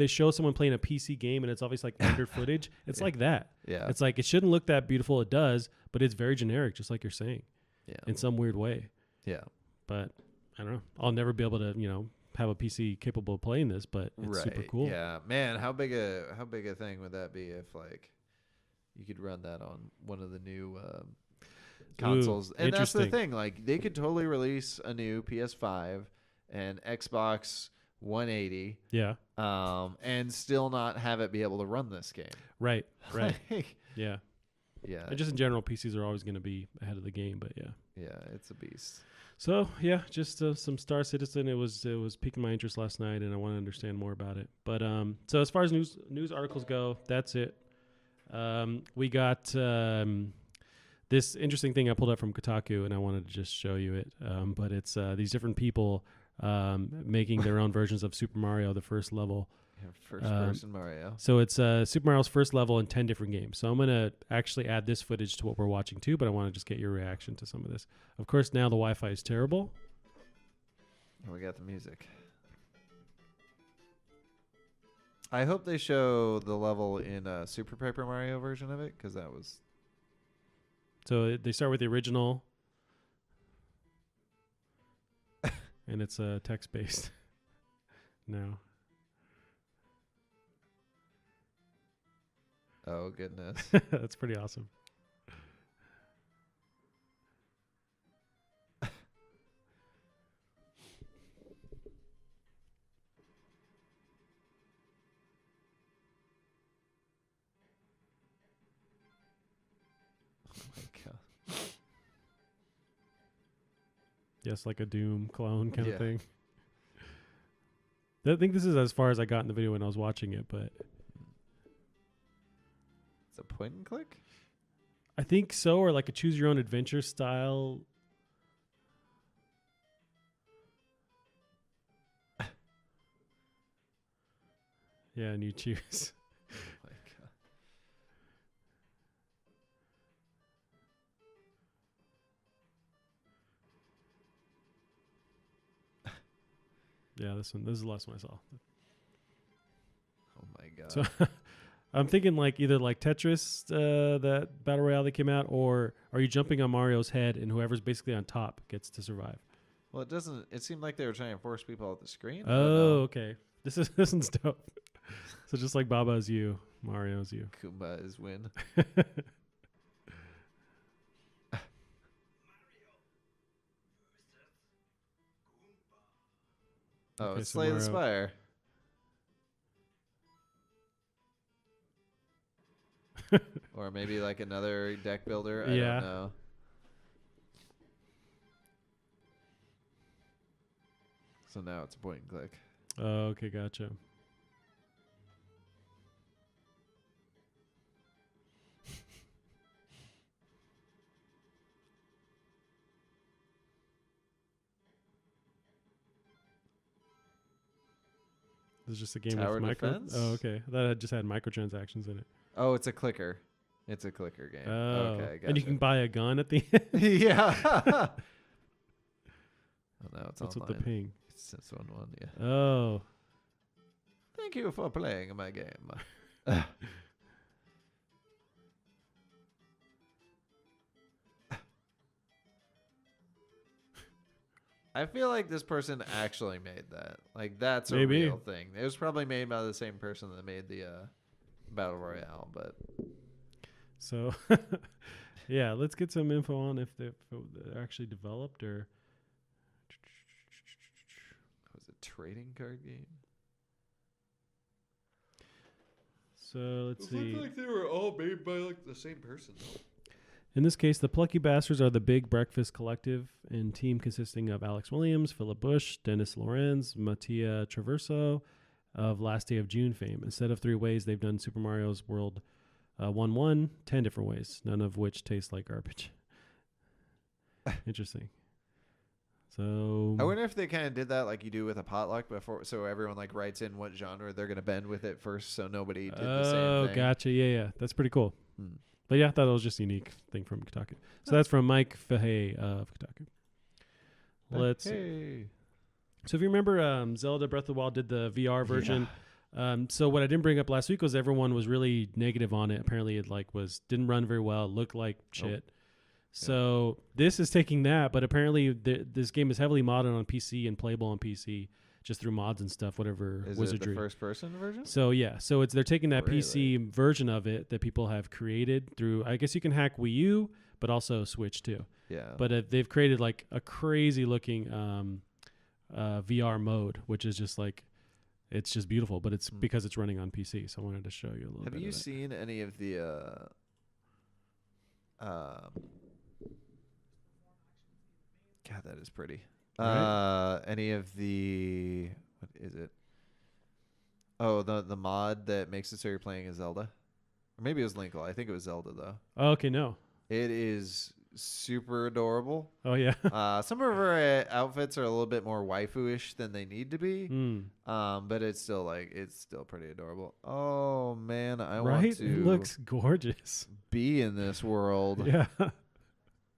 show someone playing a PC game and it's obviously like rendered footage, it's like that.
Yeah.
It's like it shouldn't look that beautiful. It does, but it's very generic, just like you're saying.
Yeah.
In some weird way.
Yeah.
But I don't know. I'll never be able to, have a PC capable of playing this, but it's super cool.
Yeah. Man, how big a thing would that be if like you could run that on one of the new consoles? And that's the thing. Like they could totally release a new PS5 and Xbox 180.
Yeah.
And still not have it be able to run this game.
Right. Yeah.
Yeah.
And just in general, PCs are always going to be ahead of the game, but yeah.
Yeah, it's a beast.
So yeah, just some Star Citizen. It was piquing my interest last night, and I want to understand more about it. But so as far as news articles go, that's it. We got this interesting thing I pulled up from Kotaku, and I wanted to just show you it. But it's these different people making their own versions of Super Mario, the first level.
First person Mario.
So it's Super Mario's first level in 10 different games. So I'm going to actually add this footage to what we're watching too, but I want to just get your reaction to some of this. Of course, now the Wi-Fi is terrible.
Oh, we got the music. I hope they show the level in a Super Paper Mario version of it, because that was...
So they start with the original, and it's text-based now.
Oh, goodness.
That's pretty awesome. Yes, like a Doom clone kind of thing. I think this is as far as I got in the video when I was watching it, but...
It's a point and click?
I think so, or like a choose your own adventure style. Yeah, and you choose.
Oh my God.
Yeah, this is the last one I saw.
Oh my God.
So I'm thinking like either like Tetris, that battle royale that came out, or are you jumping on Mario's head and whoever's basically on top gets to survive?
Well, it seemed like they were trying to force people off the screen.
Oh, okay. This one's dope. So just like Baba is you, Mario is you.
Kumba is win. Oh,
Okay,
it's
so
Slay the
Mario.
Spire. Or maybe like another deck builder. I don't know. So now it's a point and click.
Oh, okay, gotcha. This is just a game
Tower
with micro.
defense?
Oh, okay. That just had microtransactions in it.
Oh, it's a clicker. It's a clicker game.
Oh,
Okay, gotcha.
and you can buy a gun at the end.
Yeah. Oh no, it's
What's
online.
with the ping?
It's this one, yeah.
Oh,
Thank you for playing my game. I feel like this person actually made that. Like, that's a
Maybe.
real thing. It was probably made by the same person that made the Battle Royale, but...
so yeah, let's get some info on if they're actually developed or...
Was it a trading card game?
So let's see.
It looked like they were all made by like the same person.
In this case, the Plucky Bastards are the Big Breakfast Collective and team consisting of Alex Williams, Philip Bush, Dennis Lorenz, Mattia Traverso of Last Day of June fame. Instead of 3 ways, they've done Super Mario's World 1-1, 10 different ways, none of which taste like garbage. Interesting. So
I wonder if they kind of did that like you do with a potluck before, so everyone like writes in what genre they're going to bend with it first, so nobody did the same thing.
Oh, gotcha. Yeah. That's pretty cool.
Hmm.
But yeah, I thought it was just a unique thing from Kotaku. So that's from Mike Fahey of Kotaku. Let's see. So if you remember, Zelda Breath of the Wild did the VR version. So what I didn't bring up last week was everyone was really negative on it. Apparently it didn't run very well, looked like shit.
Nope.
So this is taking that, but apparently this game is heavily modded on PC and playable on PC just through mods and stuff, whatever
Is
wizardry.
it the first person version?
So yeah, so they're taking that
Really?
PC version of it that people have created through. I guess you can hack Wii U, but also Switch too.
Yeah.
But they've created like a crazy looking VR mode, which is just like. It's just beautiful, but it's because it's running on PC. So I wanted to show you a little bit.
Have you seen any of the God, that is pretty.
Right.
Any of the what is it? Oh, the mod that makes it so you're playing as Zelda, or maybe it was Linkle. I think it was Zelda though.
Oh, okay, no.
It is super adorable.
Oh yeah.
Some of her outfits are a little bit more waifu-ish than they need to be. But it's still pretty adorable. Oh man, I want to.
It looks gorgeous.
Be in this world.
Yeah.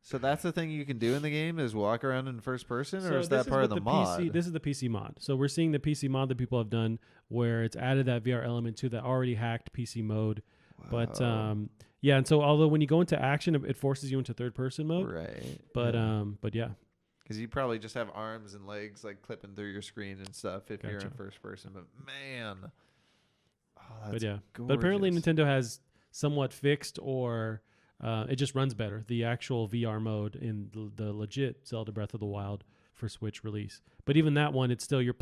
So that's the thing you can do in the game is walk around in first person, or
So
is that part of the mod?
PC, this is the PC mod. So we're seeing the PC mod that people have done where it's added that VR element to that already hacked PC mode.
Wow.
But yeah, and so although when you go into action, it forces you into third person mode.
Right.
But yeah.
Because you probably just have arms and legs like clipping through your screen and stuff if you're
Gotcha.
in first person. But man, that's
But yeah.
gorgeous.
But apparently Nintendo has somewhat fixed or it just runs better. The actual VR mode in the legit Zelda Breath of the Wild for Switch release. But even that one, it's still you're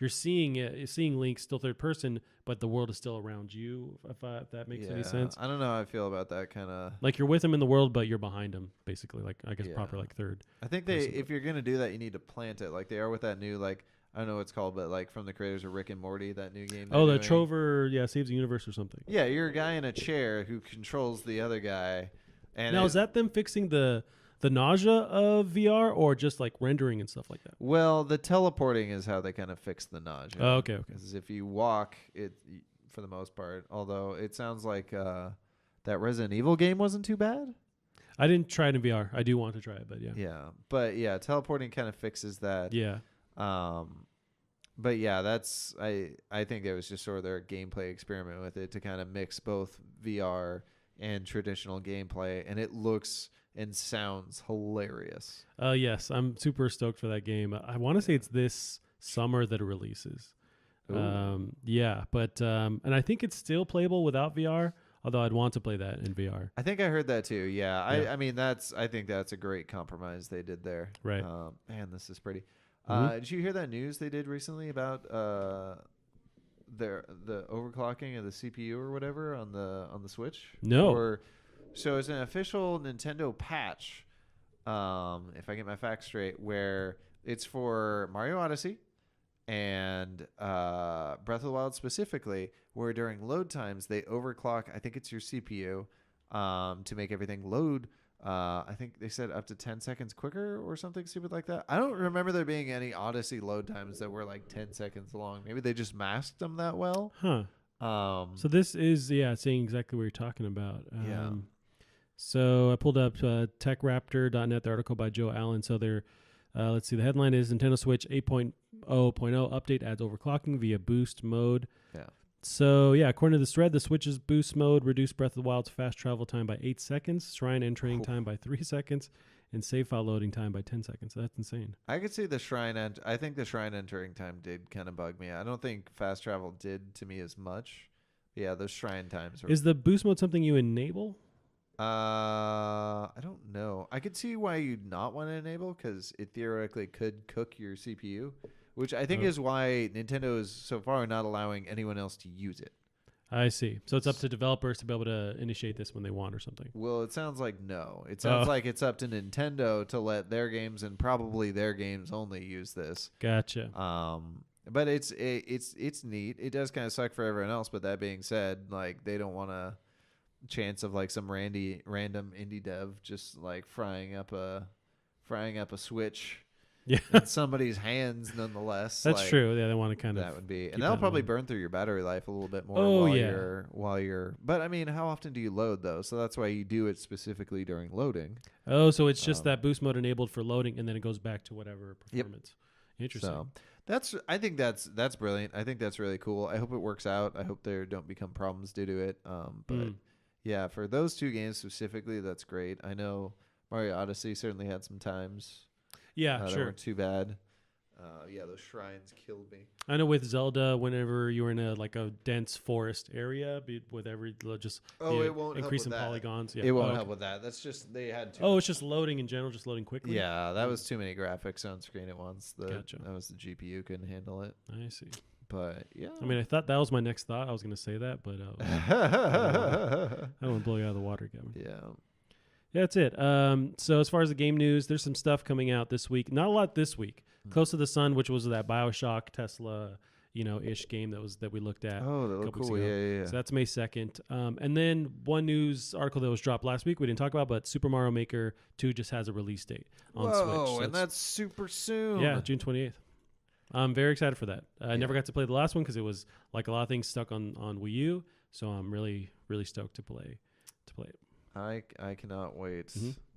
seeing Link still third person, but the world is still around you. If that makes any sense.
I don't know how I feel about that kind of.
Like you're with him in the world, but you're behind him, basically. Like I guess proper like third.
I think if you're gonna do that, you need to plant it like they are with that new I don't know what it's called, but like from the creators of Rick and Morty, that new game.
Oh, the Trover, saves the universe or something.
Yeah, you're a guy in a chair who controls the other guy. And
now is that them fixing the nausea of VR or just like rendering and stuff like that?
Well, the teleporting is how they kind of fix the nausea.
Oh, okay.
Because if you walk, it for the most part. Although it sounds like that Resident Evil game wasn't too bad.
I didn't try it in VR. I do want to try it, but yeah.
Yeah, but yeah, teleporting kind of fixes that.
Yeah.
But yeah, that's I think it was just sort of their gameplay experiment with it to kind of mix both VR and traditional gameplay, and it looks and sounds hilarious.
Yes, I'm super stoked for that game. I want to say it's this summer that it releases. Yeah, but and I think it's still playable without VR. Although I'd want to play that in VR.
I think I heard that too. Yeah. I mean I think that's a great compromise they did there.
Right.
Man, this is pretty. Did you hear that news they did recently about the overclocking of the CPU or whatever on the Switch?
No.
So it's an official Nintendo patch, if I get my facts straight, where it's for Mario Odyssey and Breath of the Wild specifically, where during load times they overclock, I think it's your CPU, to make everything load. I think they said up to 10 seconds quicker or something stupid like that. I don't remember there being any Odyssey load times that were like 10 seconds long. Maybe they just masked them that well.
Huh. So this is, saying exactly what you're talking about.
Yeah.
So I pulled up TechRaptor.net, the article by Joe Allen. So they're, let's see, the headline is Nintendo Switch 8.0.0 update adds overclocking via boost mode. Yeah. So, according to this thread, the Switch's boost mode reduced Breath of the Wild's fast travel time by 8 seconds, shrine entering time by 3 seconds, and save file loading time by 10 seconds. So that's insane.
I could see the shrine I think the shrine entering time did kind of bug me. I don't think fast travel did to me as much. Yeah, those shrine times.
Is the boost mode something you enable?
I don't know. I could see why you'd not want to enable, because it theoretically could cook your CPU, which I think is why Nintendo is so far not allowing anyone else to use it.
I see. So it's up to developers to be able to initiate this when they want or something.
Well, it sounds like no. It sounds like it's up to Nintendo to let their games, and probably their games only, use this.
Gotcha.
But it's neat. It does kind of suck for everyone else, but that being said, like, they don't want a chance of like some random indie dev just like frying up a Switch.
Yeah,
in somebody's hands, nonetheless.
That's
like,
true. Yeah, they want to kind of.
That would be, and that'll probably burn through your battery life a little bit more. While you're. But I mean, how often do you load though? So that's why you do it specifically during loading.
Oh, so it's just that boost mode enabled for loading, and then it goes back to whatever performance.
Yep.
Interesting.
So I think that's brilliant. I think that's really cool. I hope it works out. I hope there don't become problems due to it. But yeah, for those 2 games specifically, that's great. I know Mario Odyssey certainly had some times.
Yeah,
that
sure.
weren't too bad. Yeah, those shrines killed me.
I know with Zelda, whenever you're in a dense forest area, with every
it won't
increase in
help with
polygons.
It won't help with that. That's just they had too.
It's just loading in general, just loading quickly.
Yeah, that was too many graphics on screen at once.
Gotcha.
That was the GPU couldn't handle it.
I see.
But yeah,
I mean, I thought that was my next thought. I was going to say that, but I don't want to blow you out of the water, Gavin.
Yeah.
Yeah, that's it. So as far as the game news, there's some stuff coming out this week. Not a lot this week. Close to the Sun, which was that BioShock Tesla, ish game that we looked at.
Oh, that looked cool. Yeah.
So that's May 2nd. And then one news article that was dropped last week we didn't talk about, but Super Mario Maker 2 just has a release date on Switch.
Oh, and that's super soon.
Yeah, June 28th. I'm very excited for that. I never got to play the last one because it was like a lot of things stuck on Wii U. So I'm really, really stoked to play it.
I cannot wait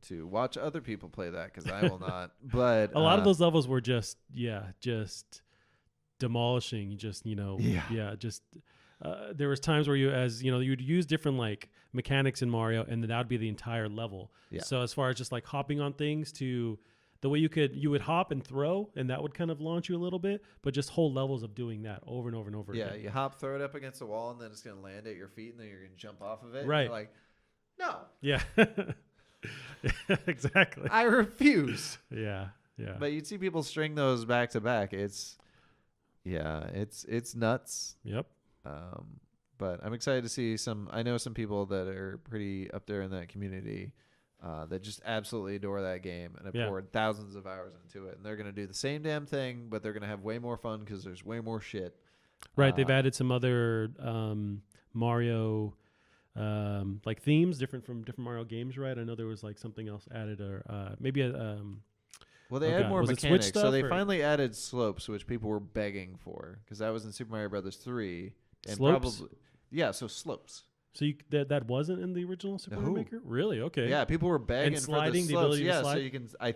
to watch other people play that because I will not. But
a lot of those levels were just demolishing. There was times where you'd use different like mechanics in Mario, and then that would be the entire level.
Yeah.
So as far as just like hopping on things to the way you would hop and throw, and that would kind of launch you a little bit, but just whole levels of doing that over and over and over again.
Yeah, you hop, throw it up against the wall, and then it's going to land at your feet, and then you're going to jump off of it.
Right.
And you're like, no.
Yeah. Exactly.
I refuse.
Yeah.
But you'd see people string those back to back. It's nuts.
Yep.
But I'm excited to see I know some people that are pretty up there in that community that just absolutely adore that game and have poured thousands of hours into it. And they're going to do the same damn thing, but they're going to have way more fun because there's way more shit.
Right. They've added some other Mario like themes different from different Mario games, right? I know there was like something else added, or maybe
well, they added more mechanics. So they finally added slopes, which people were begging for because that was in Super Mario Brothers 3. And
slopes?
So slopes.
So that wasn't in the original Super Mario Maker? Really? Okay.
Yeah, people were begging
and sliding,
for the slopes.
The ability to slide?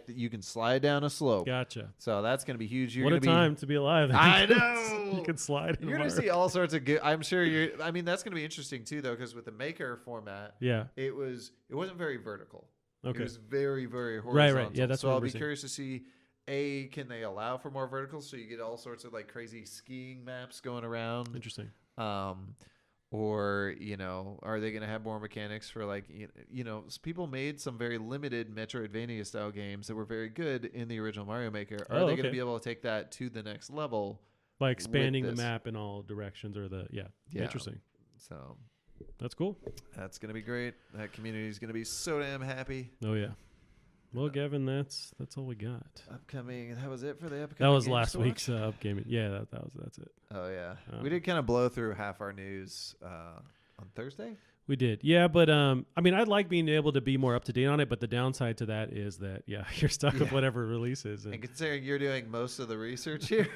So you can slide down a slope.
Gotcha.
So that's going to be huge.
What a time to be alive.
I know.
You can slide.
You're going to see all sorts of good. I'm sure I mean, that's going to be interesting too, though, because with the Maker format, it wasn't very vertical.
Okay.
It was very, very horizontal.
Right. Yeah, that's
so I'll be curious to see. Can they allow for more vertical so you get all sorts of like crazy skiing maps going around?
Interesting.
Or, are they going to have more mechanics for like, people made some very limited Metroidvania style games that were very good in the original Mario Maker. Are they going to be able to take that to the next level?
By expanding the map in all directions yeah. Interesting.
So
that's cool.
That's going to be great. That community is going to be so damn happy.
Oh, yeah. Well, Gavin, that's all we got.
Upcoming. That was it for the upcoming.
That was last week's upgaming. Yeah, that's it.
Oh yeah, we did kind of blow through half our news on Thursday.
We did, yeah. But I mean, I'd like being able to be more up to date on it. But the downside to that is that you're stuck with whatever releases.
And considering you're doing most of the research here,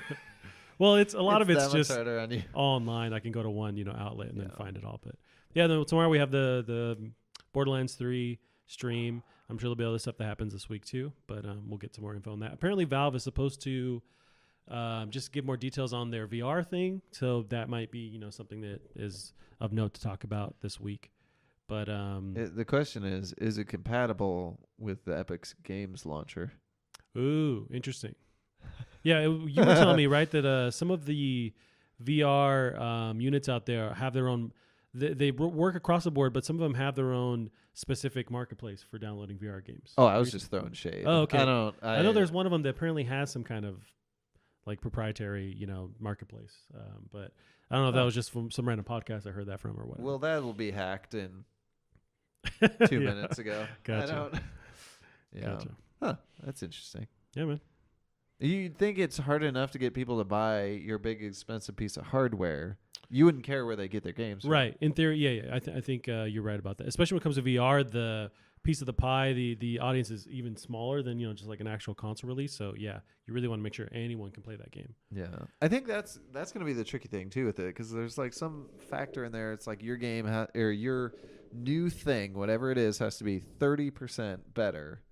well, it's a lot of it's just
on you.
All online. I can go to one outlet and then find it all. But yeah, then tomorrow we have the Borderlands 3 stream. I'm sure there'll be other stuff that happens this week too, but we'll get some more info on that. Apparently Valve is supposed to just give more details on their VR thing, so that might be something that is of note to talk about this week. But
the question is it compatible with the Epic Games launcher?
Ooh, interesting. Yeah, you were telling me, right, that some of the VR units out there have their own. They work across the board, but some of them have their own specific marketplace for downloading VR games.
Oh, I was just throwing shade.
Oh, okay.
I
know there's one of them that apparently has some kind of like proprietary, marketplace. But I don't know if that was just from some random podcast I heard that from or whatever.
Well, that will be hacked in 2 minutes ago.
Gotcha.
Gotcha. Huh. That's interesting.
Yeah, man.
You think it's hard enough to get people to buy your big expensive piece of hardware? You wouldn't care where they get their games,
right? In theory, yeah. I think you're right about that. Especially when it comes to VR, the piece of the pie, the audience is even smaller than just like an actual console release. So yeah, you really want to make sure anyone can play that game.
Yeah, I think that's going to be the tricky thing too with it, because there's like some factor in there. It's like your game or your new thing, whatever it is, has to be 30% better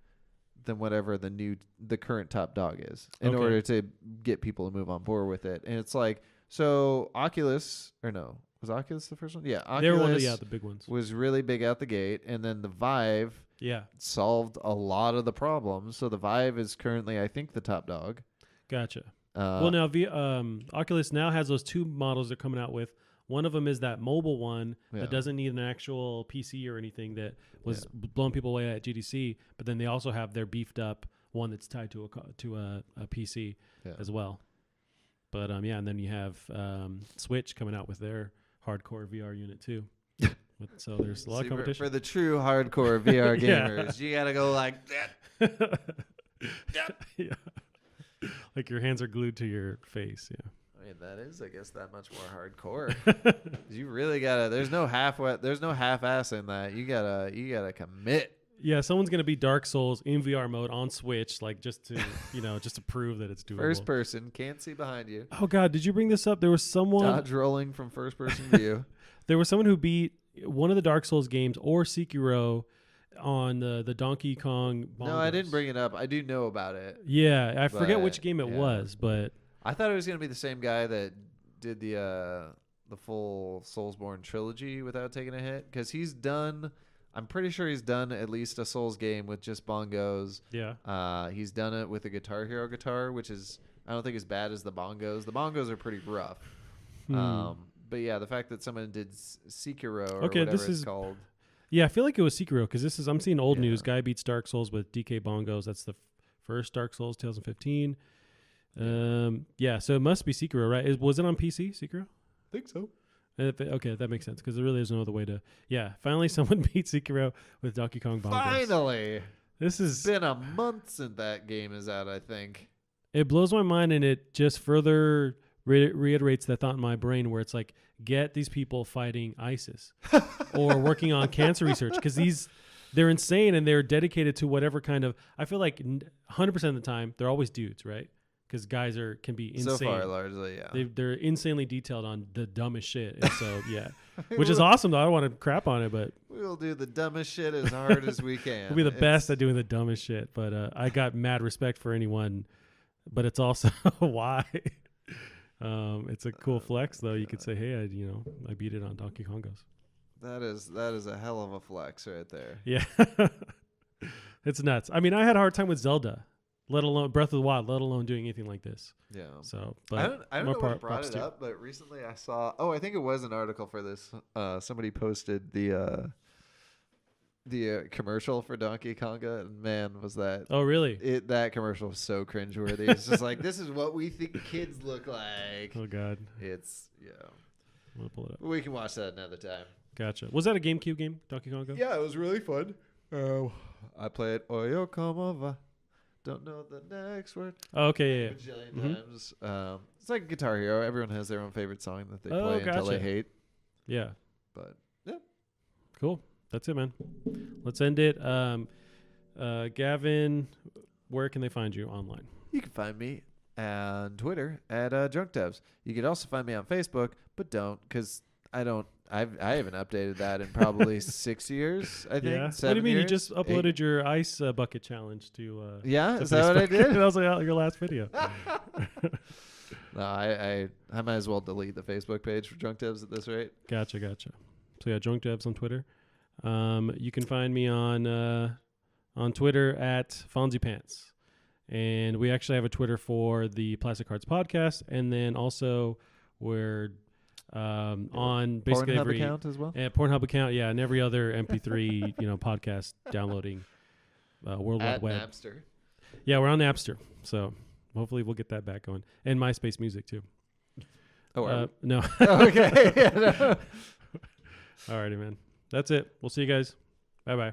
than whatever the current top dog is in
Okay.
order to get people to move on board with it. And it's like, so Oculus, or no, was Oculus the first one? Yeah,
They were
Oculus
one of the big ones.
was really big out the gate, and then the Vive
Yeah,
solved a lot of the problems. So the Vive is currently, I think, the top dog.
gotcha. Well, now Oculus now has those 2 models they're coming out with. One of them is that mobile one
Yeah.
that doesn't need an actual PC or anything that was blowing people away at GDC. But then they also have their beefed up one that's tied to a PC as well. But yeah, and then you have Switch coming out with their hardcore VR unit too. So there's a lot of competition
For the true hardcore VR gamers, you gotta go like that.
Yeah. Like your hands are glued to your face. Yeah.
I mean, that is, I guess, that much more hardcore. You really gotta. There's no half-ass in that. You gotta commit.
Yeah, someone's gonna be Dark Souls in VR mode on Switch, like just to just to prove that it's doable.
First person, can't see behind you.
Oh God, did you bring this up? There was someone
Dodge rolling from first person view.
There was someone who beat one of the Dark Souls games or Sekiro on the Donkey Kong bongos.
No, I didn't bring it up. I do know about it.
Yeah, I forget
But,
which game it was, but
I thought it was gonna be the same guy that did the full Soulsborne trilogy without taking a hit, because he's done. I'm pretty sure he's done at least a Souls game with just bongos.
yeah.
He's done it with a Guitar Hero guitar, which is, I don't think, as bad as the bongos. The bongos are pretty rough. But yeah, the fact that someone did Sekiro or whatever it's called.
Yeah, I feel like it was Sekiro because I'm seeing old
Yeah.
news. Guy beats Dark Souls with DK bongos. That's the first Dark Souls, 2015. Yeah, so it must be Sekiro, right? Was it on PC, Sekiro?
I think so.
Okay, that makes sense because there really is no other way to. Yeah, finally someone beat Sekiro with Donkey Kong bongos.
Finally.
This is
It's been a month since that game is out, I think.
It blows my mind, and it just further reiterates that thought in my brain where it's like, get these people fighting ISIS or working on cancer research, because they're insane and they're dedicated to whatever kind of. I feel like 100% of the time they're always dudes, right? Because guys can be insane.
So far, largely, yeah.
They're insanely detailed on the dumbest shit, and so yeah, which is awesome though. I don't want to crap on it, but
we'll do the dumbest shit as hard as we can.
we'll be the best at doing the dumbest shit. But I got mad respect for anyone, but it's also why. It's a cool flex though. You could say, hey, I beat it on Donkey Kongos.
That is a hell of a flex right there.
Yeah, it's nuts. I mean, I had a hard time with Zelda, let alone Breath of the Wild, let alone doing anything like this.
Yeah.
So,
I
but
don't know what brought it up, but recently I saw. Oh, I think it was an article for this. Somebody posted the commercial for Donkey Konga, and man, was that.
Oh, really?
That commercial was so cringeworthy. It's just like, this is what we think kids look like.
Oh God.
It's
I'm gonna pull it up.
We can watch that another time.
Gotcha. Was that a GameCube game, Donkey Konga?
Yeah, it was really fun. I played Oyo Come Over. Don't know the next word.
Oh, okay, yeah.
Bajillion times. It's like Guitar Hero. Everyone has their own favorite song that they play until they
gotcha.
hate.
Yeah.
But yeah,
Cool. That's it, man. Let's end it. Gavin, where can they find you online?
you can find me on Twitter at Drunk Devs. You can also find me on Facebook, but don't, because I haven't updated that in probably 6 years. I think.
Yeah.
7
What do you mean?
years?
You just uploaded your ice bucket challenge to?
Yeah,
to
is that what I
Facebook.
did?
That was like your last video.
No, I might as well delete the Facebook page for Drunk Devs at this rate.
Gotcha. So yeah, Drunk Devs on Twitter. You can find me on Twitter at Fonzie Pants. And we actually have a Twitter for the Plastic Cards podcast, and then also we're on basically
Pornhub
every
account as well.
Pornhub account, yeah, and every other MP3 podcast downloading World Wide
At
Web.
Napster.
Yeah, we're on Napster, so hopefully we'll get that back going, and MySpace Music too.
Oh, are we?
No.
Oh, okay. Yeah, no.
Alrighty, man. That's it. We'll see you guys. Bye bye.